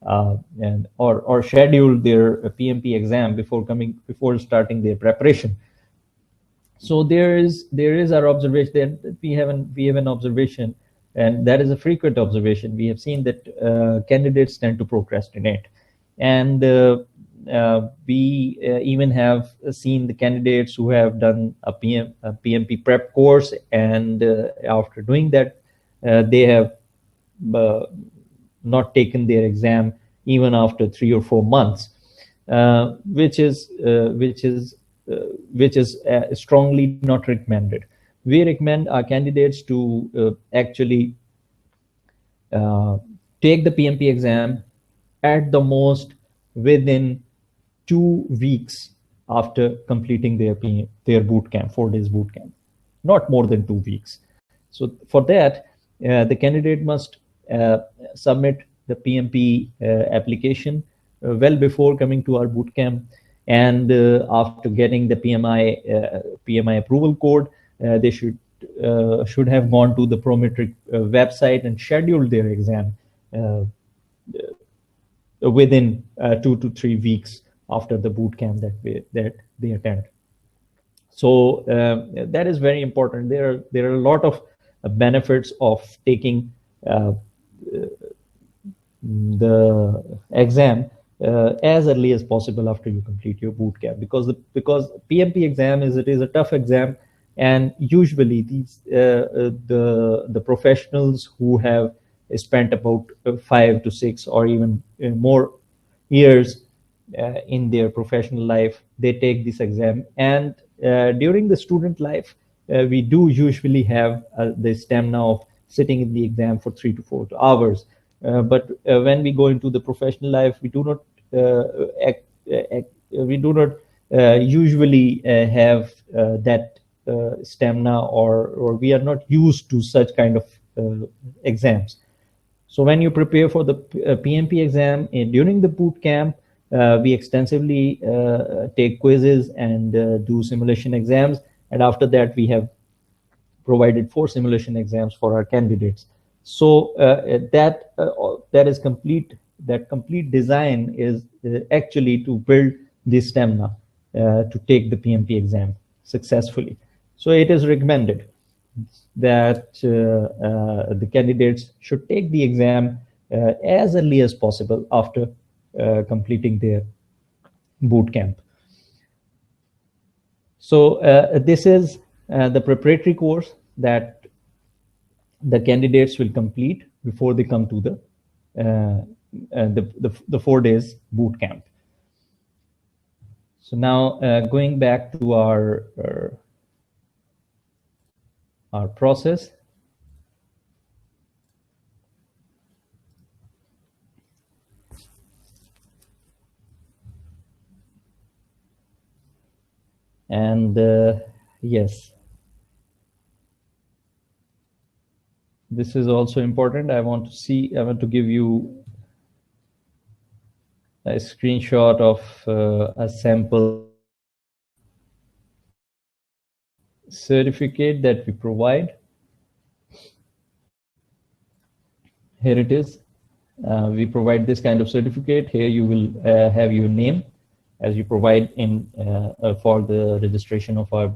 or scheduled their PMP exam before starting their preparation. So there is our observation that we have an observation, and that is a frequent observation. We have seen that candidates tend to procrastinate, and we even have seen the candidates who have done a PMP prep course, and after doing that, they have uh, not taken their exam even after 3 or 4 months, which is strongly not recommended. We recommend our candidates to actually uh, take the PMP exam at the most within 2 weeks after completing their boot camp, 4 days boot camp, not more than 2 weeks. So for that, the candidate must uh, submit the PMP application well before coming to our boot camp, and after getting the PMI approval code, they should have gone to the Prometric website and scheduled their exam uh, within 2 to 3 weeks after the boot camp that they attend. So that is very important. There are a lot of benefits of taking uh, the exam as early as possible after you complete your boot camp, because PMP exam is a tough exam, and usually the professionals who have spent about 5 to 6 or even more years in their professional life, they take this exam. And during the student life, we do usually have the stamina of sitting in the exam for 3 to 4 hours. But when we go into the professional life, we do not usually have that stamina, or we are not used to such kind of exams. So when you prepare for the PMP exam during the boot camp, we extensively take quizzes and do simulation exams. And after that, we have provided 4 simulation exams for our candidates. So that is complete. That complete design is actually to build the stamina to take the PMP exam successfully. So it is recommended that the candidates should take the exam as early as possible after completing their boot camp. So this is the preparatory course that the candidates will complete before they come to the 4 days boot camp. So now going back to our process. And yes, this is also important. I want to give you a screenshot of a sample certificate that we provide. Here it is. We provide this kind of certificate. Here you will have your name as you provide in for the registration of our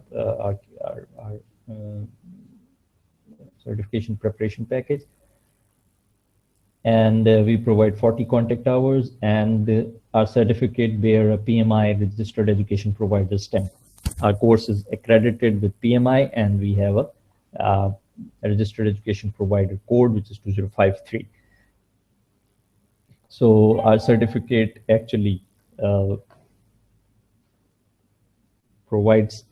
certification preparation package. And we provide 40 contact hours, and our certificate bear a PMI registered education provider stamp. Our course is accredited with PMI, and we have a registered education provider code, which is 2053. So our certificate actually provides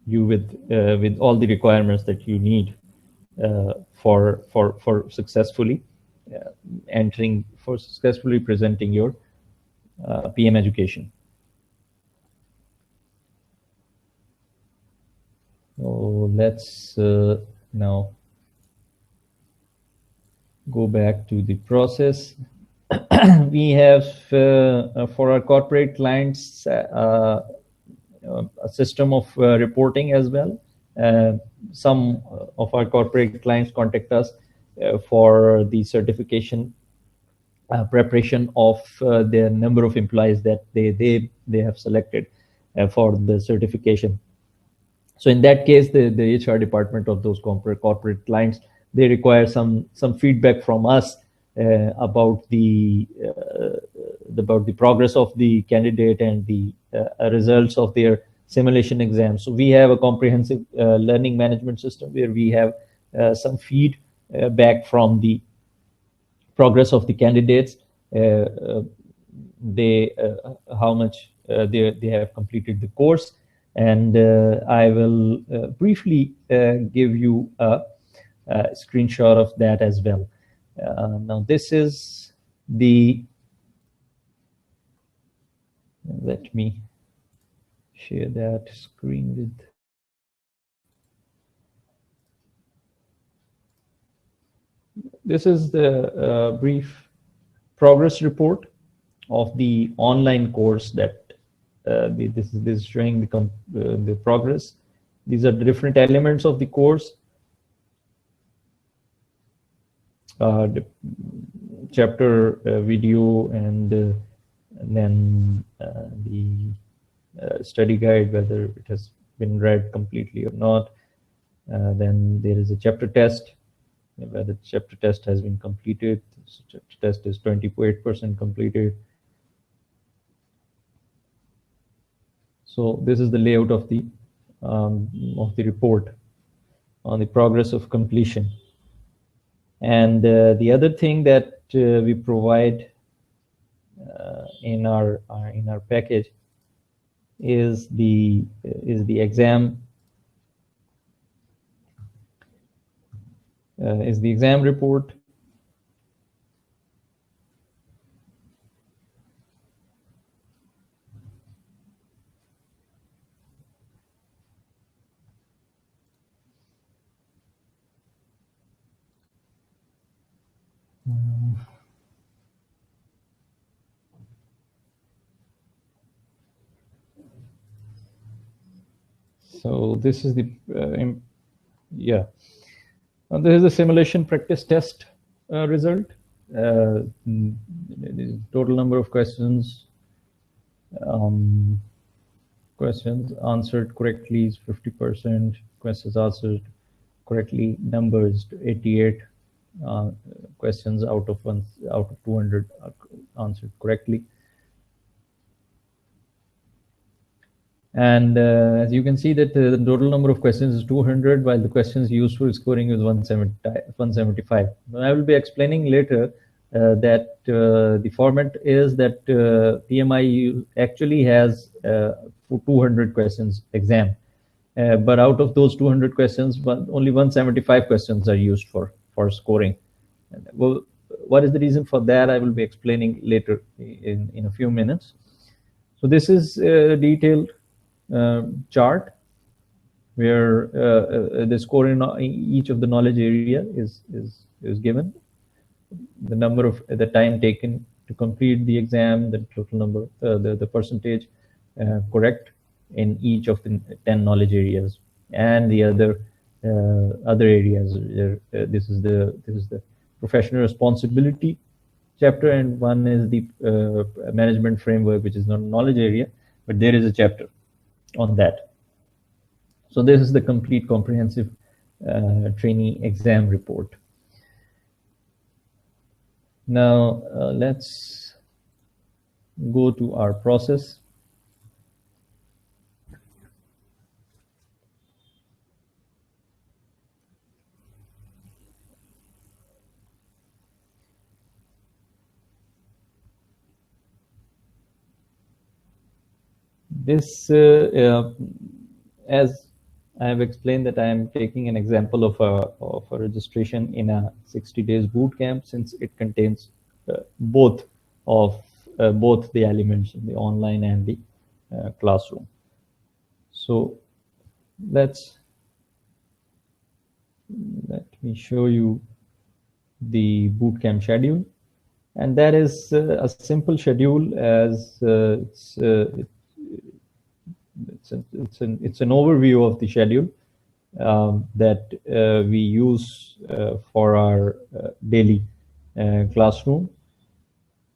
you with all the requirements that you need for successfully successfully presenting your PM education. So let's now go back to the process. We have for our corporate clients a system of reporting as well. Some of our corporate clients contact us for the certification preparation of the number of employees that they have selected for the certification. So in that case, the HR department of those corporate clients, they require some feedback from us about the progress of the candidate and the results of their simulation exam. So we have a comprehensive learning management system where we have some feed back from the progress of the candidates, they how much they have completed the course, and I will briefly give you a screenshot of that as well. Now this is the, let me share that screen with, this is the brief progress report of the online course that this is showing the progress. These are the different elements of the course. The chapter video, and then the study guide, whether it has been read completely or not. Then there is a chapter test, whether the chapter test has been completed. So chapter test is 28% completed. So this is the layout of the report on the progress of completion. And the other thing that we provide in our package is the exam report. So this is the yeah. This is the simulation practice test result. The total number of questions answered correctly is 50%. Questions answered correctly, number is 88. Questions out of 200 answered correctly. And as you can see that the total number of questions is 200, while the questions used for scoring is 175. I will be explaining later that the format is that PMI actually has 200 questions exam. But out of those 200 questions, only 175 questions are used for scoring. Well, what is the reason for that? I will be explaining later in a few minutes. So this is a detailed chart where the score in each of the knowledge area is given. The number of the time taken to complete the exam, the total number, the percentage correct in each of the 10 knowledge areas, and the other areas. This is the professional responsibility chapter, and one is the management framework, which is not a knowledge area, but there is a chapter on that. So this is the complete comprehensive trainee exam report. Now let's go to our process. This, as I have explained, that I am taking an example of a registration in a 60 days boot camp, since it contains both the elements, the online and the classroom. So let me show you the boot camp schedule. And that is a simple schedule, as it's an overview of the schedule that we use for our daily classroom.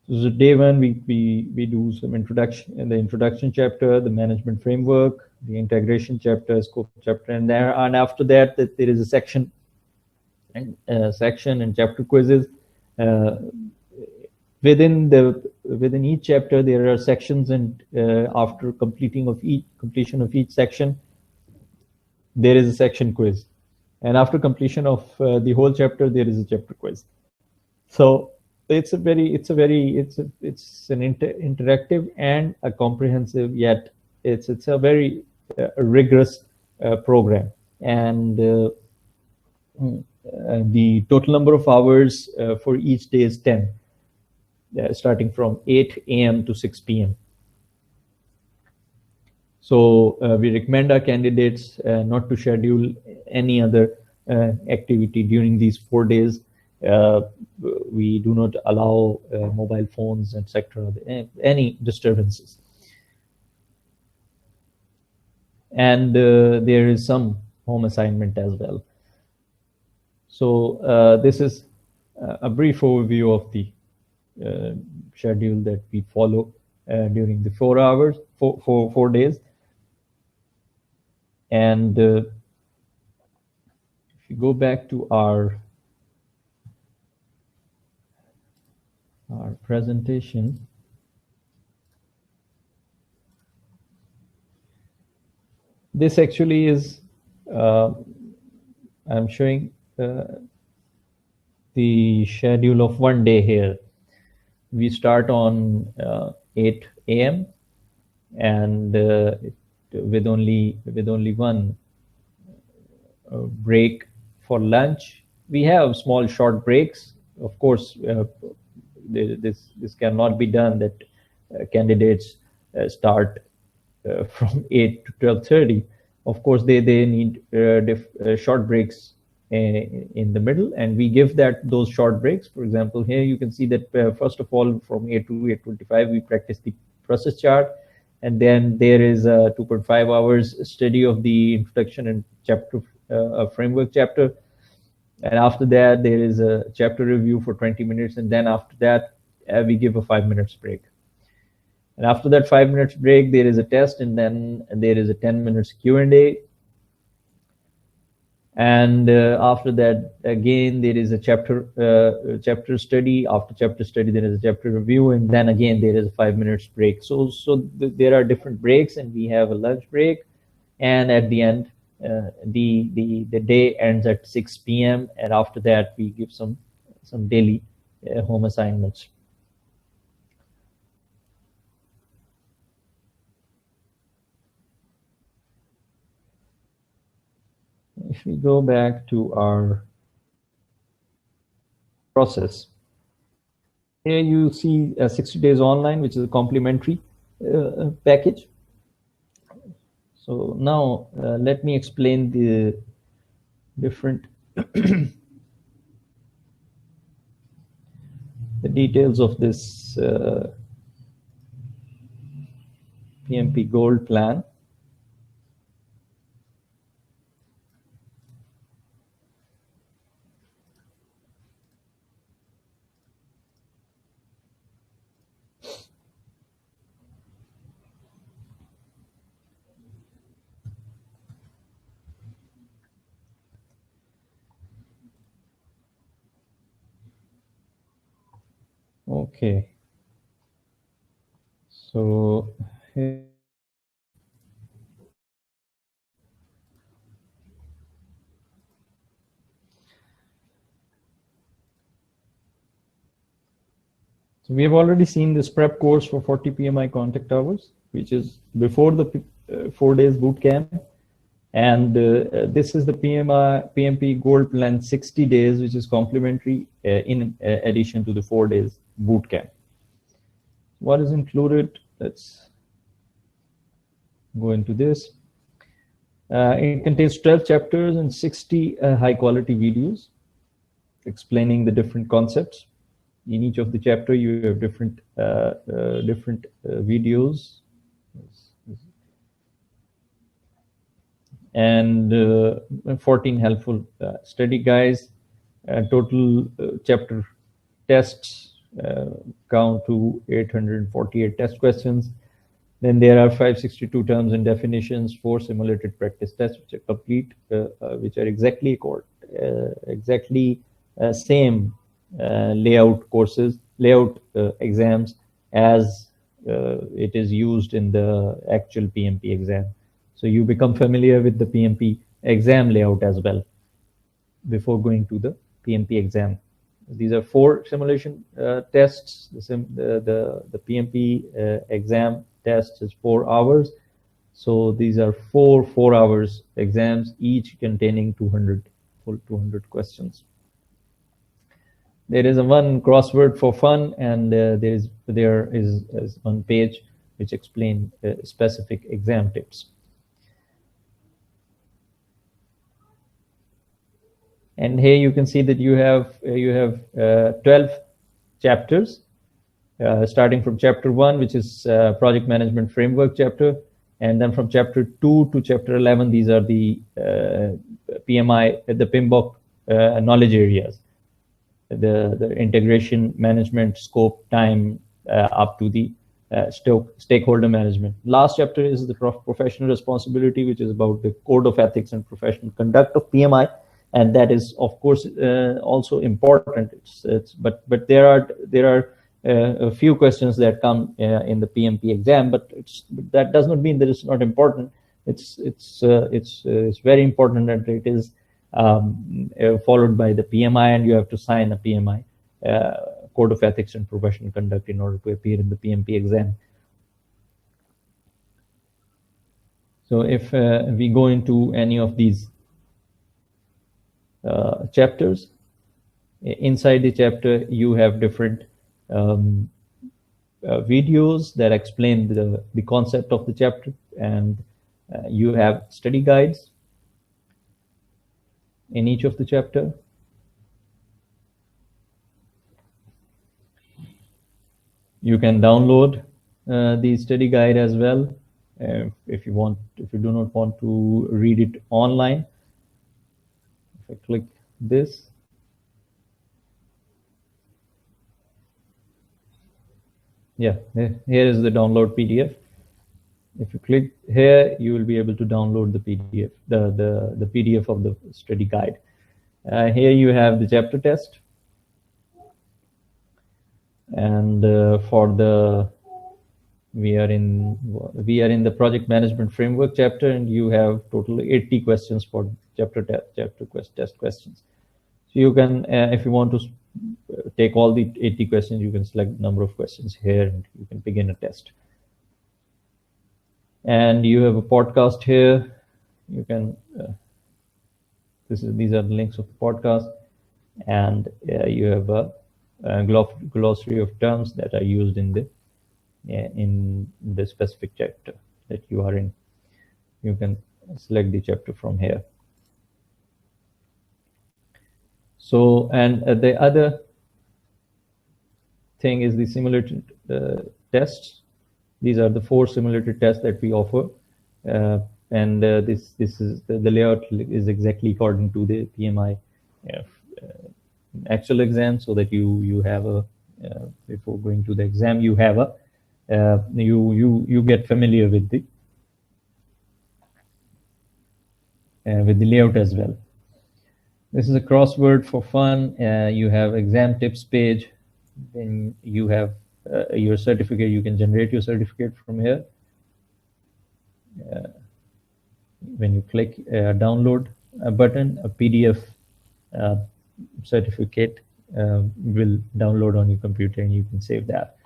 So day one, we do some introduction in the introduction chapter, the management framework, the integration chapter, scope chapter, and after that, there is a section and chapter quizzes. Within each chapter, there are sections, and after completion of each section, there is a section quiz, and after completion of the whole chapter, there is a chapter quiz. So it's an interactive and a comprehensive, yet it's a very rigorous program. And the total number of hours for each day is 10, starting from 8 a.m. to 6 p.m. So we recommend our candidates not to schedule any other activity during these 4 days. We do not allow mobile phones, etc., any disturbances. And there is some home assignment as well. So this is a brief overview of the schedule that we follow during the 4 days. And if you go back to our presentation, this actually is I'm showing the schedule of one day here. We start on 8 a.m. and with only one break for lunch. We have small short breaks. Of course, this cannot be done that candidates start from 8 to 12:30. Of course, they need short breaks in the middle, and we give those short breaks. For example, here you can see that first of all, from 8 to 8:25, we practice the process chart, and then there is a 2.5 hours study of the introduction and chapter framework chapter. And after that, there is a chapter review for 20 minutes, and then after that, we give a 5 minutes break. And after that 5 minutes break, there is a test, and then there is a 10 minutes Q&A. And after that, again, there is a chapter study. After chapter study, there is a chapter review, and then again there is a 5 minutes break. So there are different breaks, and we have a lunch break, and at the end, the day ends at 6 p.m. and after that, we give some daily home assignments. If we go back to our process, here you see 60 days online, which is a complimentary package. So now let me explain the different the details of this PMP Gold plan. Okay, so here so we have already seen this prep course for 40 PMI contact hours, which is before the 4 days boot camp. And this is the PMP Gold Plan 60 days, which is complimentary in addition to the 4 days boot camp. What is included? Let's go into this. It contains 12 chapters and 60 high quality videos explaining the different concepts. in each of the chapter you have different videos and 14 helpful study guides. Total chapter tests count to 848 test questions. Then there are 562 terms and definitions, 4 simulated practice tests which are complete, which are exactly same layout exams as it is used in the actual PMP exam. So you become familiar with the PMP exam layout as well before going to the PMP exam. These are 4 simulation tests. The PMP exam test is 4 hours. So these are 4 hours exams, each containing 200 questions. There is one crossword for fun, and there is one page which explains specific exam tips. And here you can see that you have 12 chapters, starting from chapter 1, which is project management framework chapter, and then from chapter 2 to chapter 11, these are the PMBOK knowledge areas, the integration, management, scope, time, up to the stakeholder management. Last chapter is the professional responsibility, which is about the code of ethics and professional conduct of PMI. And that is, of course, also important. But there are a few questions that come in the PMP exam, but that does not mean that it's not important. It's very important that it is followed by the PMI, and you have to sign a PMI code of ethics and professional conduct in order to appear in the PMP exam. So if we go into any of these chapters, inside the chapter you have different videos that explain the concept of the chapter, and you have study guides in each of the chapter. You can download the study guide as well if you do not want to read it online. If I click this, yeah, here is the download PDF. If you click here, you will be able to download the PDF, the PDF of the study guide. Here you have the chapter test, and we are in the project management framework chapter, and you have total 80 questions for test questions. So you can, if you want to take all the 80 questions, you can select the number of questions here, and you can begin a test. And you have a podcast here. You can these are the links of the podcast, and you have a glossary of terms that are used in the specific chapter that you are in. You can select the chapter from here. So, and the other thing is the simulated tests. These are the 4 simulated tests that we offer, and this is the layout is exactly according to the PMI actual exam, so that you have a before going to the exam, you have a you get familiar with the layout as well. This is a crossword for fun. You have exam tips page. Then you have your certificate. You can generate your certificate from here. When you click download button, a PDF certificate will download on your computer, and you can save that.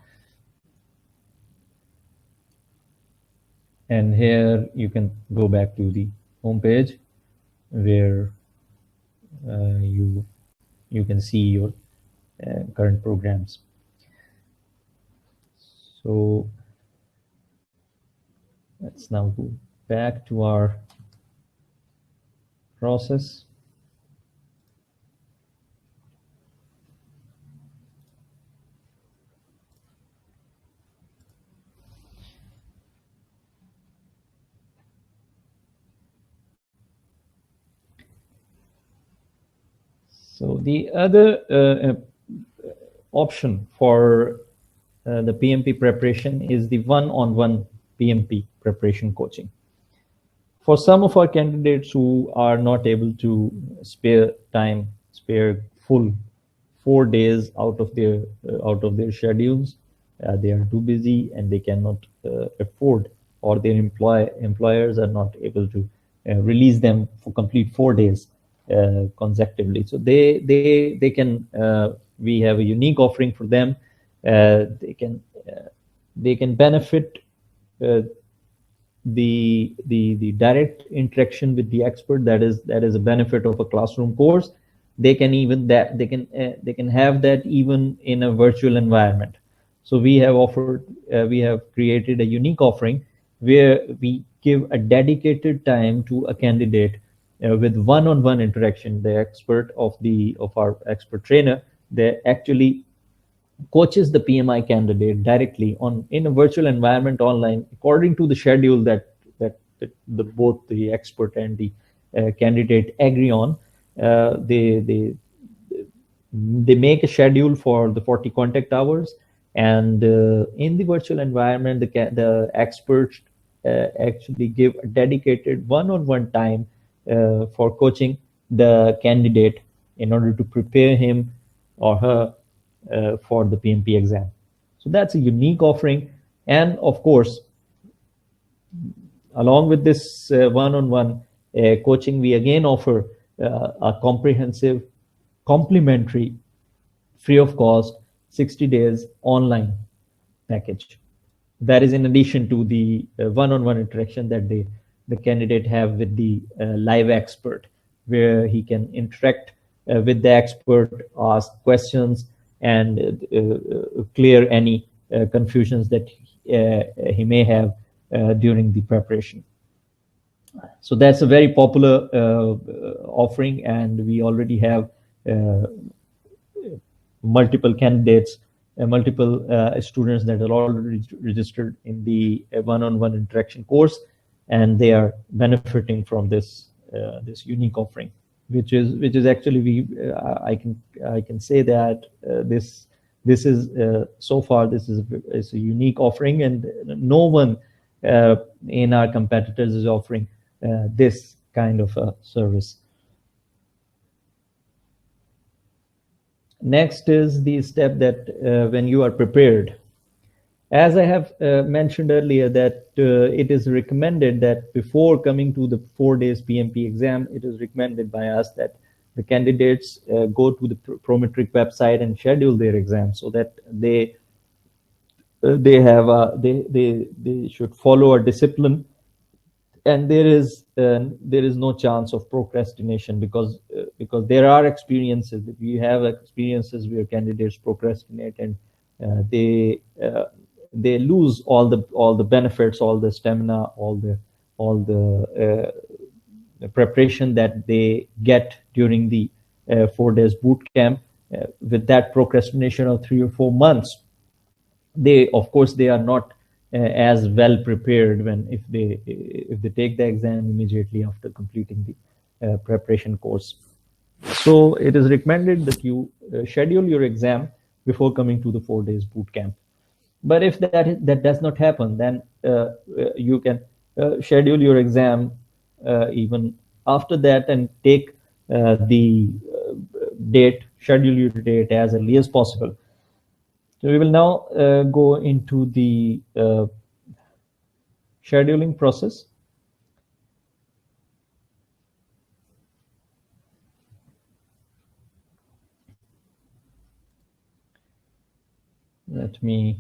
And here you can go back to the home page where you can see your current programs. So let's now go back to our process. So the other option for the PMP preparation is the one-on-one PMP preparation coaching. For some of our candidates who are not able to spare time, spare full 4 days out of their schedules, they are too busy and they cannot afford, or their employers are not able to release them for complete 4 days consecutively. So they can we have a unique offering for them. They can benefit uh, the direct interaction with the expert. That is a benefit of a classroom course. They can even that they can have that even in a virtual environment. So we have created a unique offering where we give a dedicated time to a candidate with one-on-one interaction. The expert of our expert trainer, they actually coaches the PMI candidate directly on in a virtual environment online according to the schedule that both the expert and the candidate agree on. They make a schedule for the 40 contact hours, and in the virtual environment, the experts actually give a dedicated one-on-one time for coaching the candidate in order to prepare him or her for the PMP exam. So that's a unique offering. And of course, along with this one-on-one coaching, we again offer a comprehensive, complimentary, free of cost, 60 days online package. That is in addition to the one-on-one interaction that the candidate have with the live expert, where he can interact with the expert, ask questions, and clear any confusions that he may have during the preparation. So that's a very popular offering, and we already have uh, multiple candidates, multiple students that are already registered in the one-on-one interaction course, and they are benefiting from this unique offering, which is actually I can say that this is so far is a unique offering, and no one in our competitors is offering this kind of a service. Next is the step that when you are prepared. As I have mentioned earlier, that it is recommended that before coming to the 4 days PMP exam, it is recommended by us that the candidates go to the Prometric website and schedule their exam, so that they should follow a discipline, and there is no chance of procrastination, because there are experiences that we have experiences where candidates procrastinate, and they lose all the benefits, all the stamina, all the preparation that they get during the 4 days boot camp. With that procrastination of 3 or 4 months, they of course they are not as well prepared when if they take the exam immediately after completing the preparation course. So it is recommended that you schedule your exam before coming to the 4 days boot camp. But if that does not happen, then you can schedule your exam even after that, and take the schedule your date as early as possible. So we will now go into the scheduling process. Let me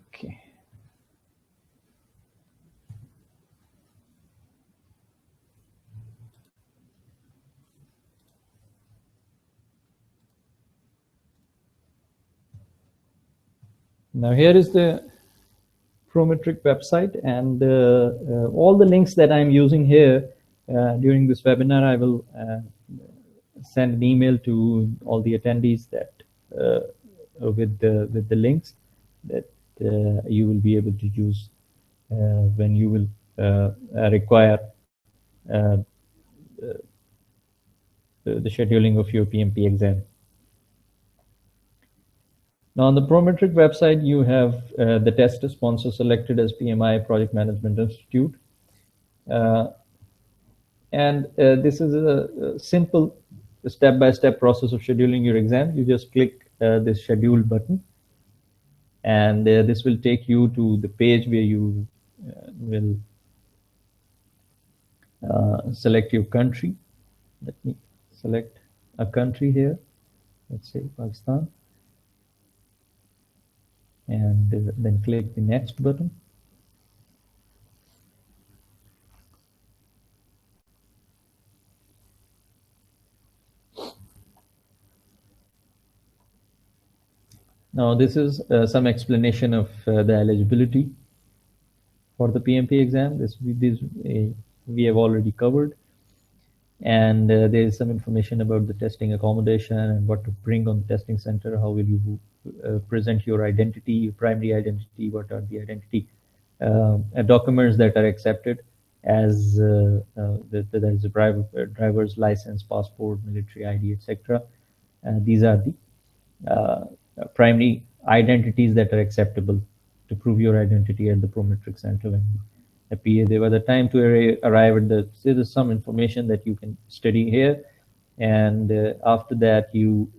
okay. Now here is the Prometric website, and all the links that I'm using here during this webinar, I will send an email to all the attendees that with the links that you will be able to use when you will require the scheduling of your PMP exam. Now, on the Prometric website, you have the test sponsor selected as PMI Project Management Institute. And this is a simple step-by-step process of scheduling your exam. You just click this schedule button, and this will take you to the page where you will select your country. Let me select a country here. Let's say Pakistan. And then click the next button. Now, this is some explanation of the eligibility for the PMP exam. This we have already covered. And there is some information about the testing accommodation and what to bring on the testing center. How will you present your identity, your primary identity? What are the identity documents that are accepted as there is a driver's license, passport, military ID, etc. These are the primary identities that are acceptable to prove your identity at the Prometric Center when you appear there. By the time to arrive at the, there is some information that you can study here, and after that you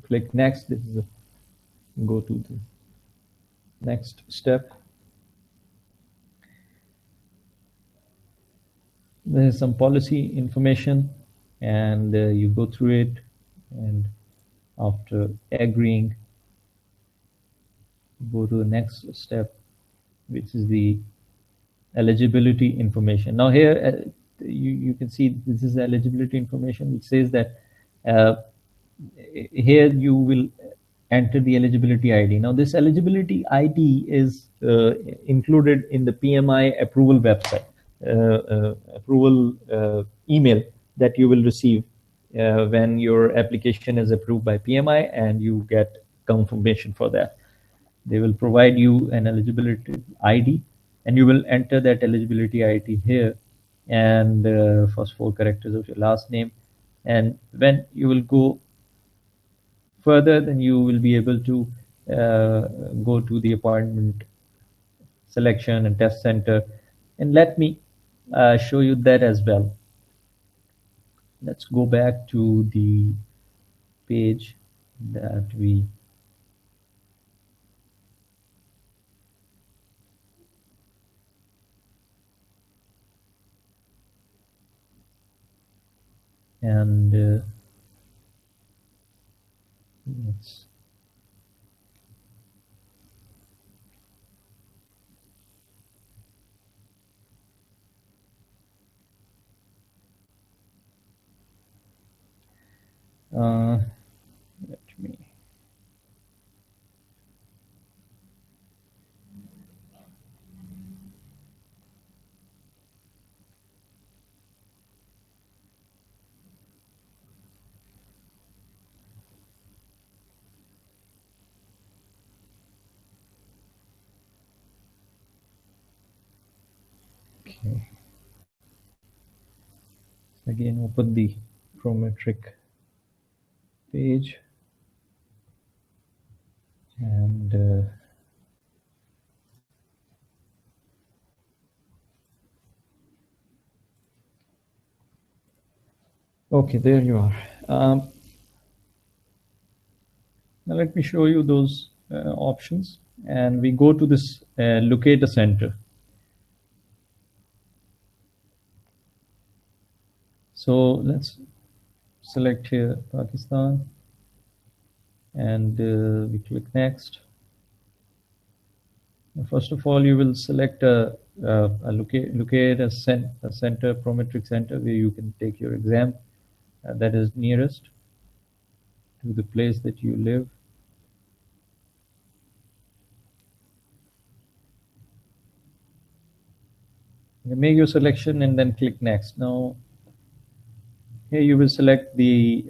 click next. This is go to the next step. There is some policy information, and you go through it, and after agreeing, go to the next step, which is the eligibility information. Now here you can see this is eligibility information, which says that here you will enter the eligibility ID. Now this eligibility ID is included in the PMI approval website, approval email that you will receive when your application is approved by PMI and you get confirmation for that. They will provide you an eligibility ID, and you will enter that eligibility ID here, and first 4 characters of your last name. And when you will go further, then you will be able to go to the appointment selection and test center. And let me show you that as well. Let's go back to the page that we and let's let me okay. Again, open the Prometric page, and okay, there you are. Now let me show you those options, and we go to this locate a center. So let's select here Pakistan, and we click next. First of all, you will select a locate a center, Prometric center, where you can take your exam that is nearest to the place that you live. You make your selection and then click next. Now here you will select the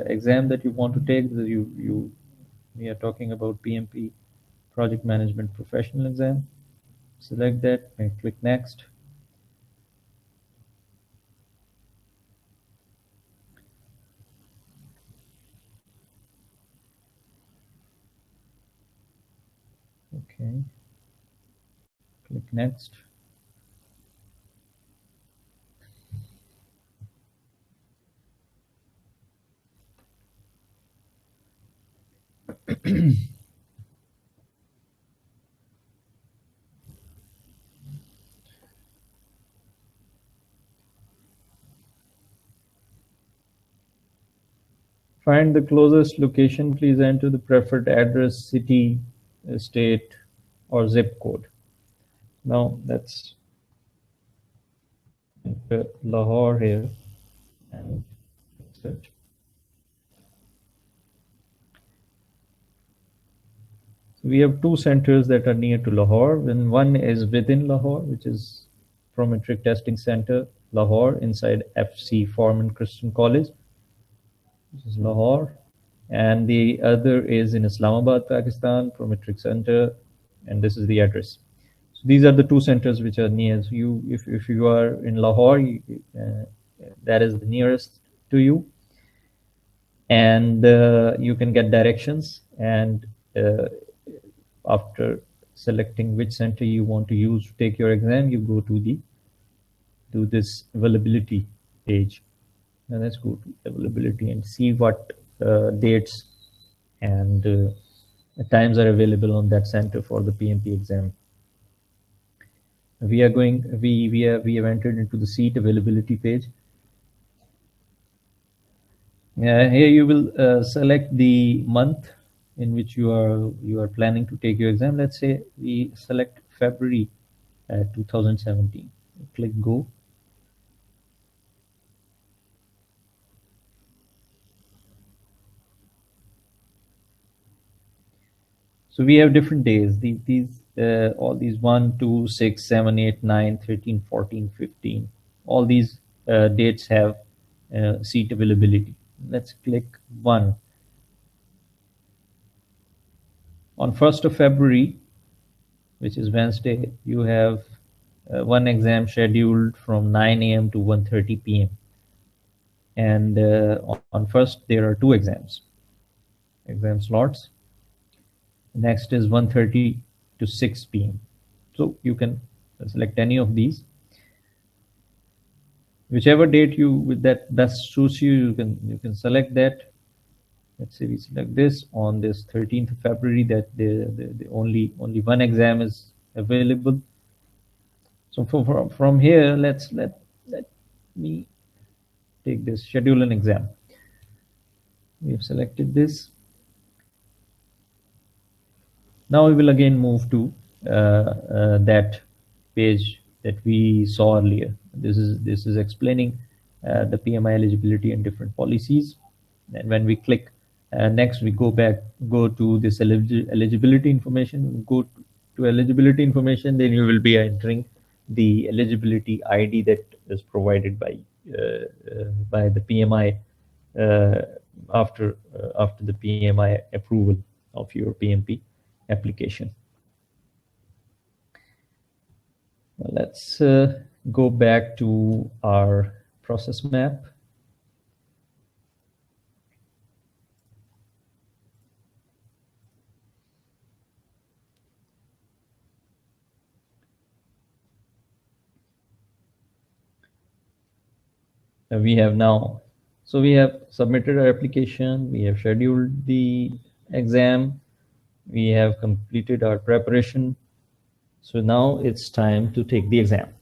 exam that you want to take. We are talking about PMP Project Management Professional exam. Select that and click next. Okay, click next. Find the closest location. Please enter the preferred address, city, state, or zip code. Now let's enter Lahore here and search. So we have two centers that are near to Lahore, and one is within Lahore, which is Prometric Testing Center, Lahore, inside FC Foreman Christian College. This is Lahore. And the other is in Islamabad, Pakistan, Prometric Center, and this is the address. So these are the two centers which are near you. If you are in Lahore, that is the nearest to you, and you can get directions. And after selecting which center you want to use to take your exam, you go to this availability page. Now let's go to availability and see what dates and times are available on that center for the PMP exam. We have entered into the seat availability page. Here you will select the month in which you are planning to take your exam. Let's say we select February 2017. Click go. So we have different days. All these 1, 2, 6, 7, 8, 9, 13, 14, 15. All these dates have seat availability. Let's click 1. On 1st of February, which is Wednesday, you have one exam scheduled from 9 a.m. to 1:30 p.m. And on 1st, there are two exam slots. Next is 1:30 to 6 p.m. So you can select any of these. Whichever date that best suits you, you can select that. Let's say we select this on this 13th of February, that the only one exam is available. So from here, let me take this, schedule an exam. We have selected this. Now we will again move to that page that we saw earlier. This is explaining the PMI eligibility and different policies. And when we click next, we go to this eligibility information. Go to eligibility information, then you will be entering the eligibility ID that is provided by the PMI after the PMI approval of your PMP application. Let's go back to our process map. We have submitted our application, we have scheduled the exam, we have completed our preparation. So now it's time to take the exam.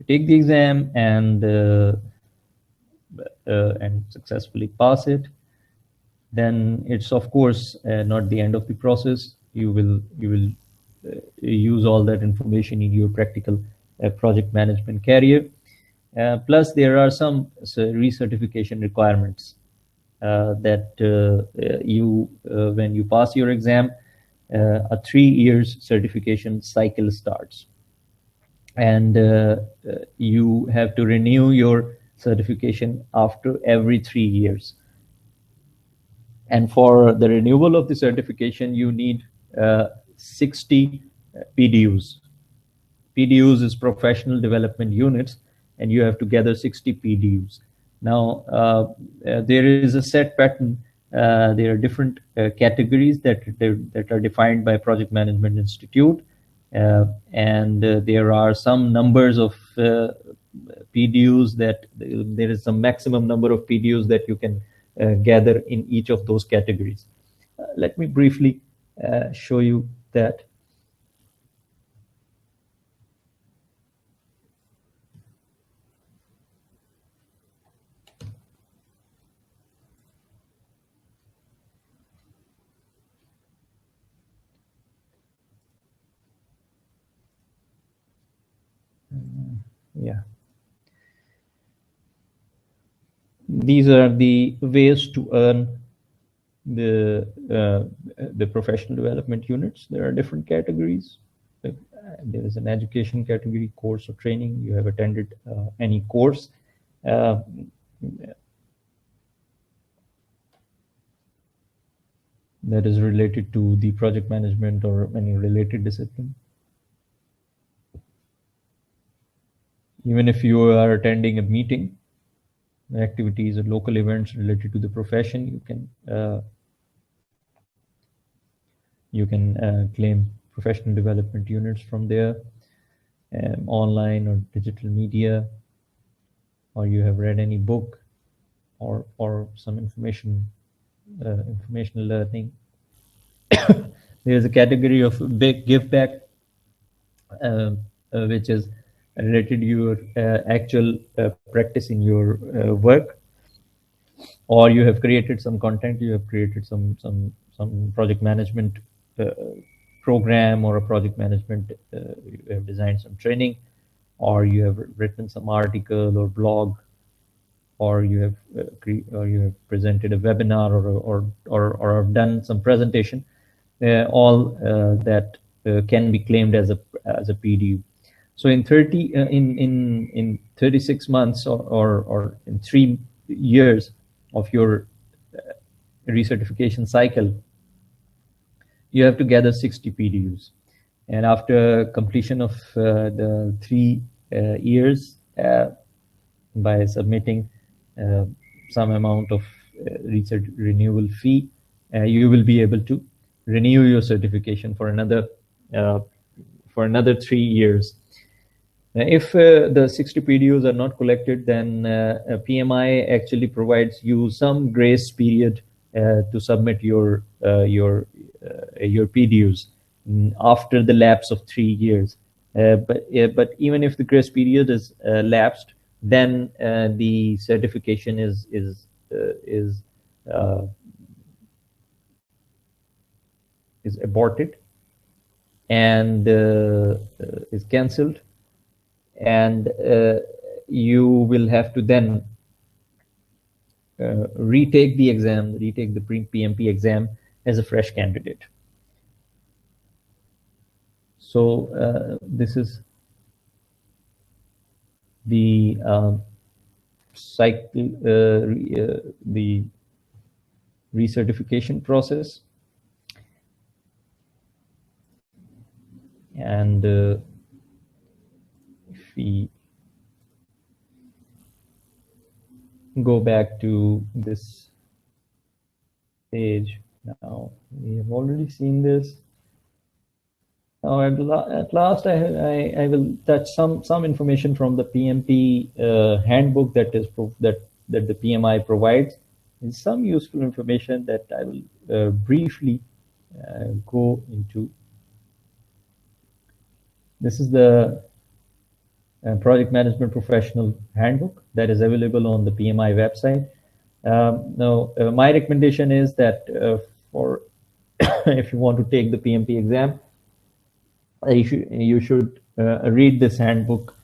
Take the exam and successfully pass it. Then it's of course not the end of the process. You will use all that information in your practical project management career. Plus, there are some recertification requirements that when you pass your exam, a 3 years certification cycle starts, and you have to renew your certification after every 3 years. And for the renewal of the certification, you need 60 PDUs. PDUs is professional development units, and you have to gather 60 PDUs. Now, there is a set pattern. There are different categories that are defined by Project Management Institute, and there are some numbers of PDUs that there is some maximum number of PDUs that you can gather in each of those categories. Let me briefly show you that. Yeah. These are the ways to earn the professional development units. There are different categories. There is an education category, course or training. You have attended any course. That is related to the project management or any related discipline. Even if you are attending a meeting, activities or local events related to the profession, you can claim professional development units from there, online or digital media, or you have read any book or some informational learning. There is a category of big give back, which is related to your actual practice in your work, or you have created some content, you have created some project management program or a project management, you have designed some training, or you have written some article or blog, or you have presented a webinar or have done some presentation. All that can be claimed as a PDU. So in 36 months or in 3 years of your recertification cycle, you have to gather 60 PDUs. And after completion of the 3 years, by submitting some amount of renewal fee, you will be able to renew your certification for another 3 years. If the 60 PDUs are not collected, then PMI actually provides you some grace period to submit your PDUs after the lapse of 3 years. But even if the grace period is lapsed, then the certification is aborted and is cancelled, and you will have to then retake the PMP exam as a fresh candidate. So this is the cycle, the recertification process, and if we go back to this page, now we have already seen this. Now at last, I will touch some information from the PMP handbook that the PMI provides. And some useful information that I will briefly go into. This is the Project Management Professional Handbook that is available on the PMI website. Now, my recommendation is that for if you want to take the PMP exam, you should read this handbook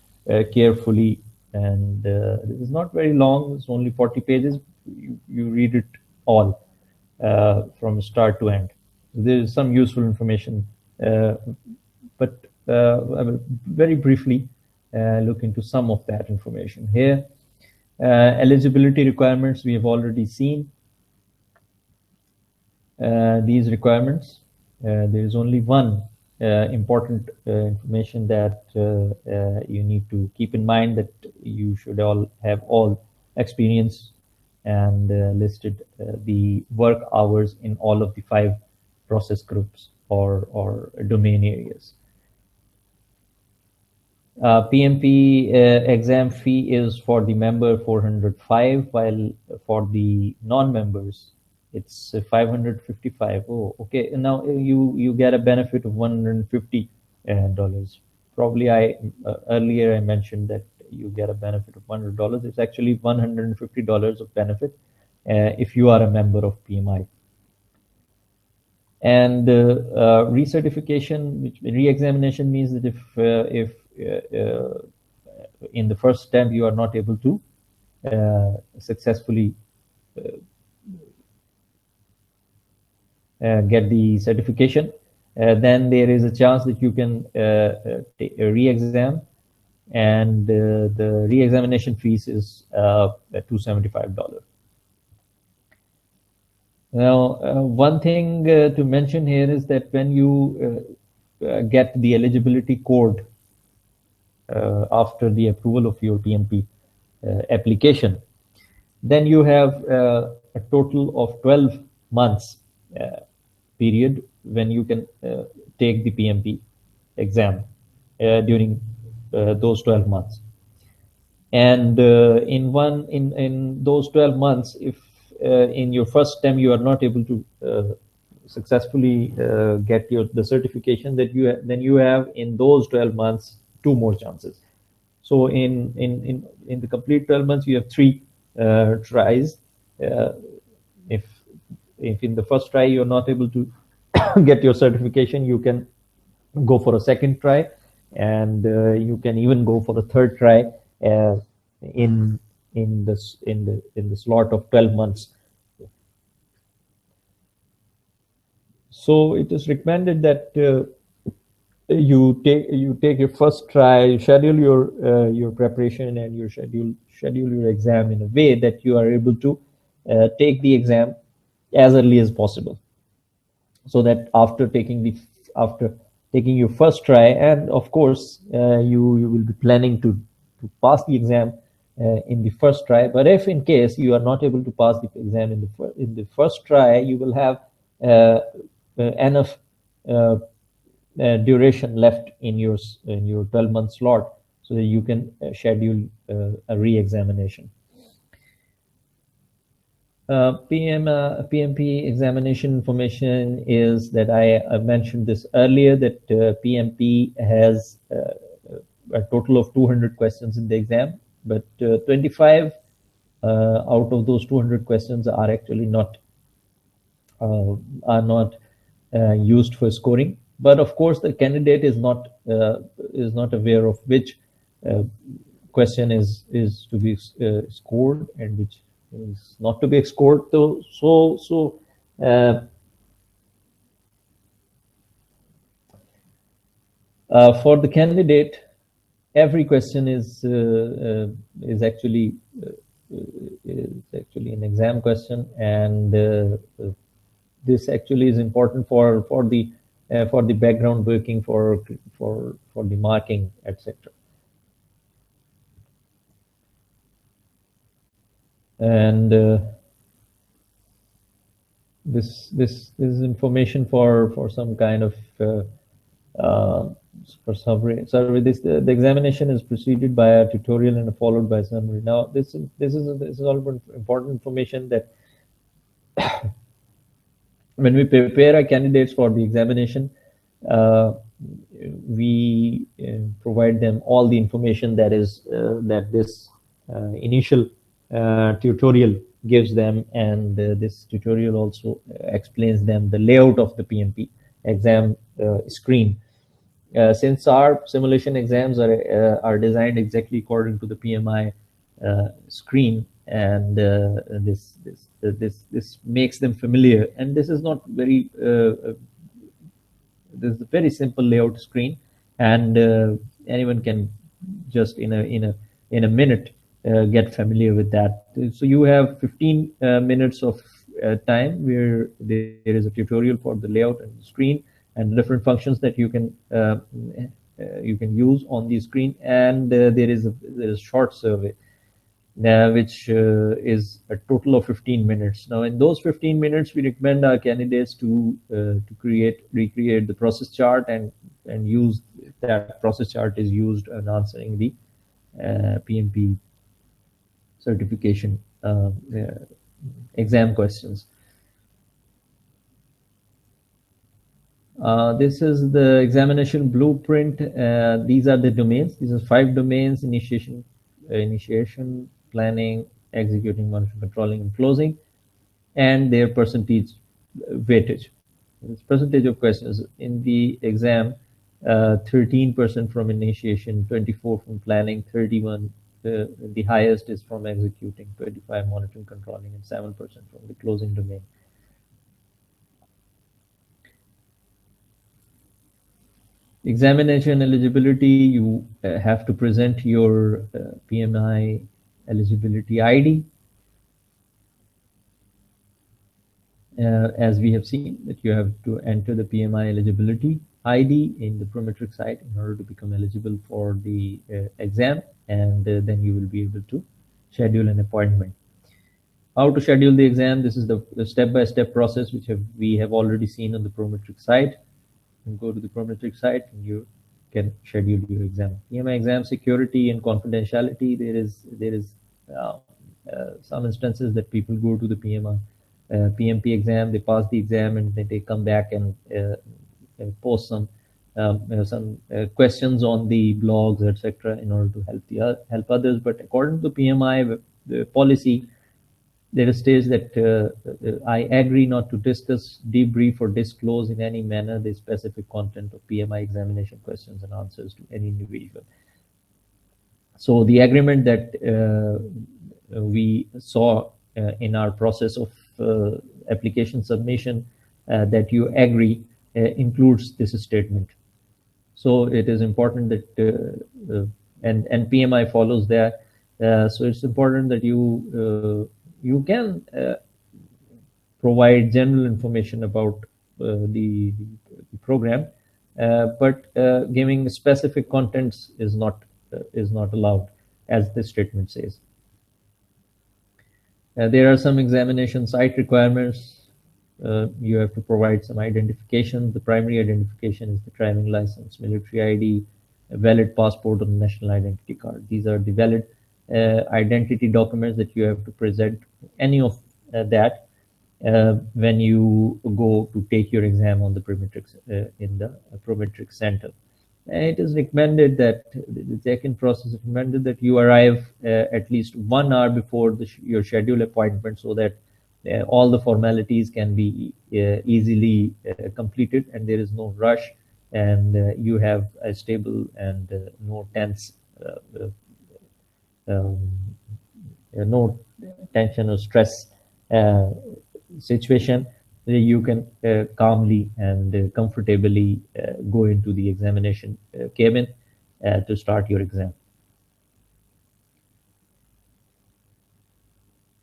carefully. And this is not very long; it's only 40 pages. You read it all from start to end. There is some useful information, but I will very briefly look into some of that information here. Eligibility requirements, we have already seen these requirements. there is only one important information that you need to keep in mind, that you should all have all experience and listed the work hours in all of the 5 process groups or domain areas. PMP exam fee is for the member 405, while for the non-members it's 555. Oh, okay. Now you get a benefit of $150. Probably earlier I mentioned that you get a benefit of $100. It's actually $150 of benefit if you are a member of PMI. And recertification, which re-examination means that if in the first attempt you are not able to successfully get the certification, then there is a chance that you can re-exam, and the re-examination fees is $275. Now, one thing to mention here is that when you get the eligibility code after the approval of your PMP application, then you have a total of 12 months period when you can take the PMP exam during those 12 months. And in those 12 months, if in your first attempt you are not able to successfully get the certification, that then you have in those 12 months 2 more chances. So in the complete 12 months you have 3 tries. If in the first try you're not able to get your certification, you can go for a second try, and you can even go for the third try in the slot of 12 months. So it is recommended that you take your first try, you schedule your preparation, and you schedule your exam in a way that you are able to take the exam as early as possible, so that after taking your first try, and of course you will be planning to pass the exam in the first try. But if in case you are not able to pass the exam in the first try, you will have enough duration left in your 12-month slot, so that you can schedule a re-examination. PMP examination information is that I mentioned this earlier, that PMP has a total of 200 questions in the exam, but 25 out of those 200 questions are actually not used for scoring. But of course, the candidate is not aware of which question is to be scored and which is not to be scored. So for the candidate, every question is actually an exam question, and this actually is important for the background working, for the marking, etc. And this is information for some kind of for survey. The examination is preceded by a tutorial and followed by a summary. Now this is all important information, that when we prepare our candidates for the examination, we provide them all the information that this initial tutorial gives them, and this tutorial also explains them the layout of the PMP exam screen. Since our simulation exams are designed exactly according to the PMI screen, and this makes them familiar, and this is not very this is a very simple layout screen, and anyone can just in a minute get familiar with that. So you have 15 minutes of time where there is a tutorial for the layout and the screen and the different functions that you can use on the screen. And there is a short survey which is a total of 15 minutes. Now, in those 15 minutes, we recommend our candidates to recreate the process chart and use that process chart is used in answering the PMP certification exam questions. This is the examination blueprint. These are the domains. These are 5 domains: initiation, planning, executing, monitoring, controlling, and closing, and their percentage weightage. This percentage of questions in the exam: 13% from initiation, 24 from planning, 31. The highest is from executing, 25 monitoring, controlling, and 7% from the closing domain. Examination eligibility: you have to present your PMI eligibility ID. As we have seen, that you have to enter the PMI eligibility ID in the Prometric site in order to become eligible for the exam, and then you will be able to schedule an appointment. How to schedule the exam? This is the step-by-step process which we have already seen on the Prometric site. You go to the Prometric site and you can schedule your exam. PMI exam security and confidentiality. There is some instances that people go to the PMP exam, they pass the exam, and then they come back and post some questions on the blogs, etc., in order to help others. But according to PMI policy, there states that I agree not to discuss, debrief, or disclose in any manner the specific content of PMI examination questions and answers to any individual. So the agreement that we saw in our process of application submission, that you agree, includes this statement. So it is important that, and PMI follows that. So it's important that you can provide general information about the program, but giving specific contents is not allowed, as this statement says. There are some examination site requirements. You have to provide some identification. The primary identification is the driving license, military ID, a valid passport, or national identity card. These are the valid identity documents that you have to present, any of that, when you go to take your exam on the Prometric in the Prometric Center. And it is recommended that the check-in process is recommended that you arrive at least 1 hour before your scheduled appointment, so that all the formalities can be easily completed, and there is no rush, and you have a stable and no tense, no tension or stress situation. You can calmly and comfortably go into the examination cabin to start your exam.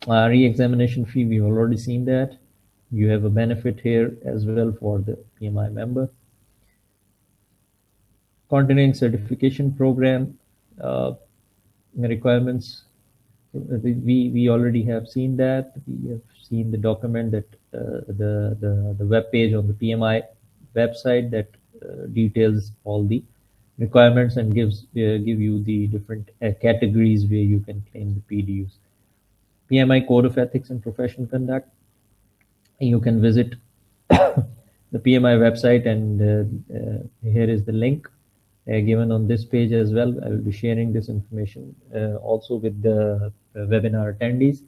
Re-examination fee, we've already seen that. You have a benefit here as well for the PMI member. Continuing certification program requirements. We already have seen that. We have seen the document that the web page on the PMI website that details all the requirements and give you the different categories where you can claim the PDUs. PMI Code of Ethics and Professional Conduct. You can visit the PMI website, and here is the link given on this page as well. I will be sharing this information also with the webinar attendees.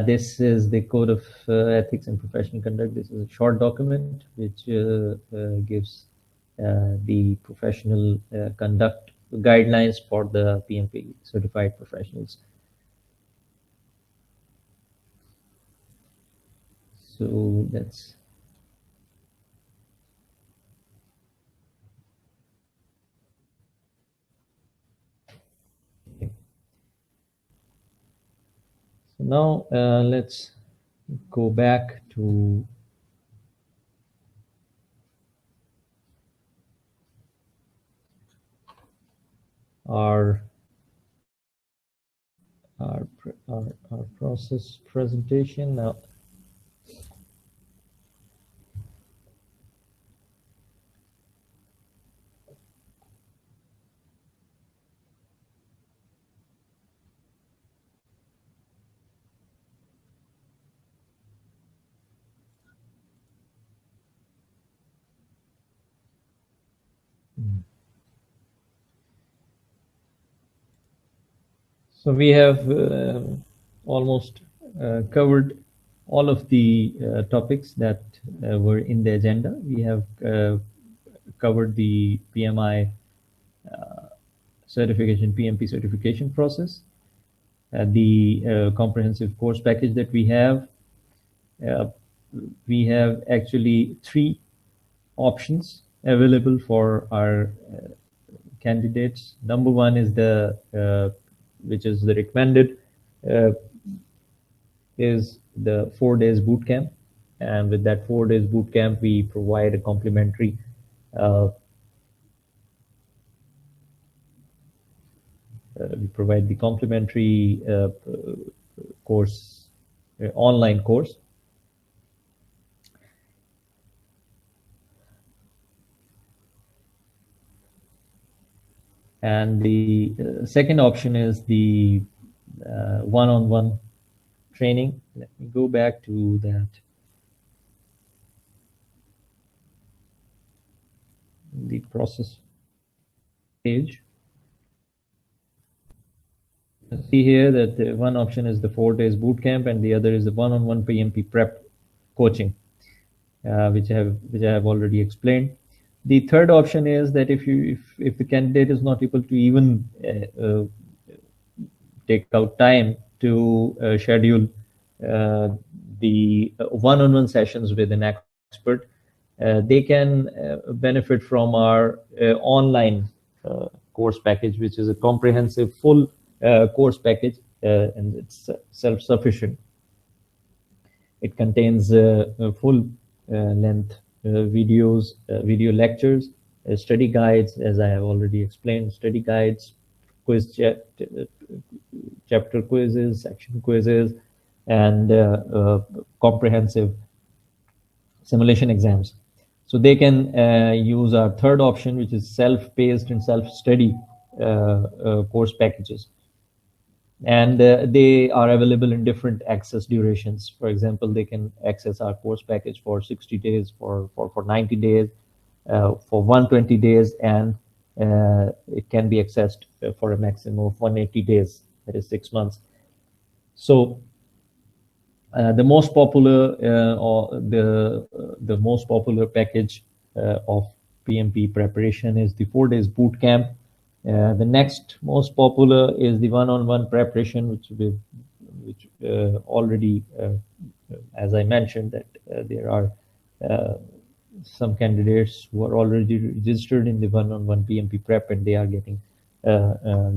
This is the Code of Ethics and Professional Conduct. This is a short document which gives the professional conduct guidelines for the PMP certified professionals. So that's so now let's go back to our our process presentation now. So we have almost covered all of the topics that were in the agenda. We have covered the PMI certification, PMP certification process, the comprehensive course package that we have. Uh, we have actually three options available for our candidates. Number one is the which is the recommended uh, is the 4 days boot camp, and with that 4 days boot camp, we provide a complimentary uh, we provide the complimentary course, online course. And the second option is the one-on-one training. Let me go back to that. The process page. See here that the one option is the 4 days boot camp, and the other is the one-on-one PMP prep coaching, which I have already explained. The third option is that if the candidate is not able to even take out time to schedule uh, the one-on-one sessions with an expert, they can benefit from our online course package, which is a comprehensive full course package, and it's self-sufficient. It contains full length videos, video lectures, study guides, as I have already explained, study guides, chapter quizzes, section quizzes, and comprehensive simulation exams. So they can use our third option, which is self-paced and self-study course packages. And they are available in different access durations. For example, they can access our course package for 60 days, for 90 days, for 120 days, and it can be accessed for a maximum of 180 days, that is 6 months. So the most popular or the most popular package of PMP preparation is the 4 days boot camp. The next most popular is the one-on-one preparation, which already, as I mentioned, that there are some candidates who are already registered in the one-on-one PMP prep, and they are getting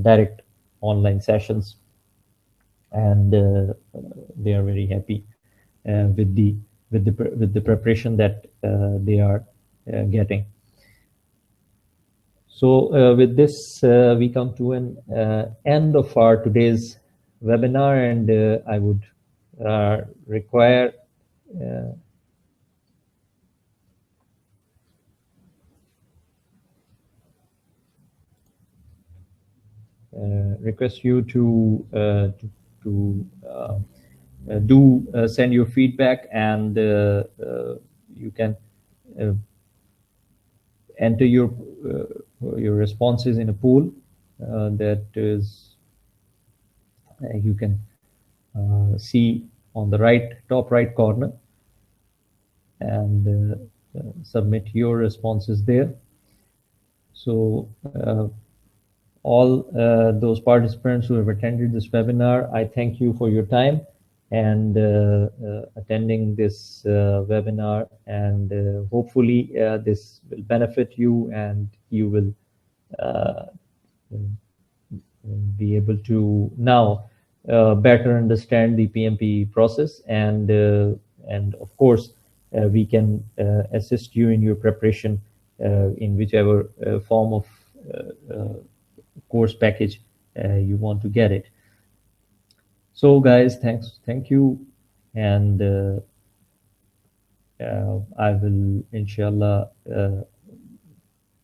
direct online sessions, and they are very happy with the preparation that they are getting. So with this, we come to an end of our today's webinar, and I would require request you to do send your feedback, and you can enter your responses in a pool that is you can see on the top right corner, and submit your responses there. So all those participants who have attended this webinar, I thank you for your time and attending this webinar, and hopefully this will benefit you, and you will be able to now better understand the PMP process, and of course, we can assist you in your preparation in whichever form of course package you want to get it. So, guys, thank you, and I will, inshallah,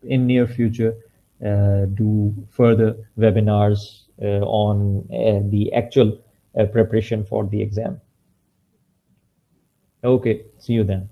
in near future, do further webinars on the actual preparation for the exam. Okay, see you then.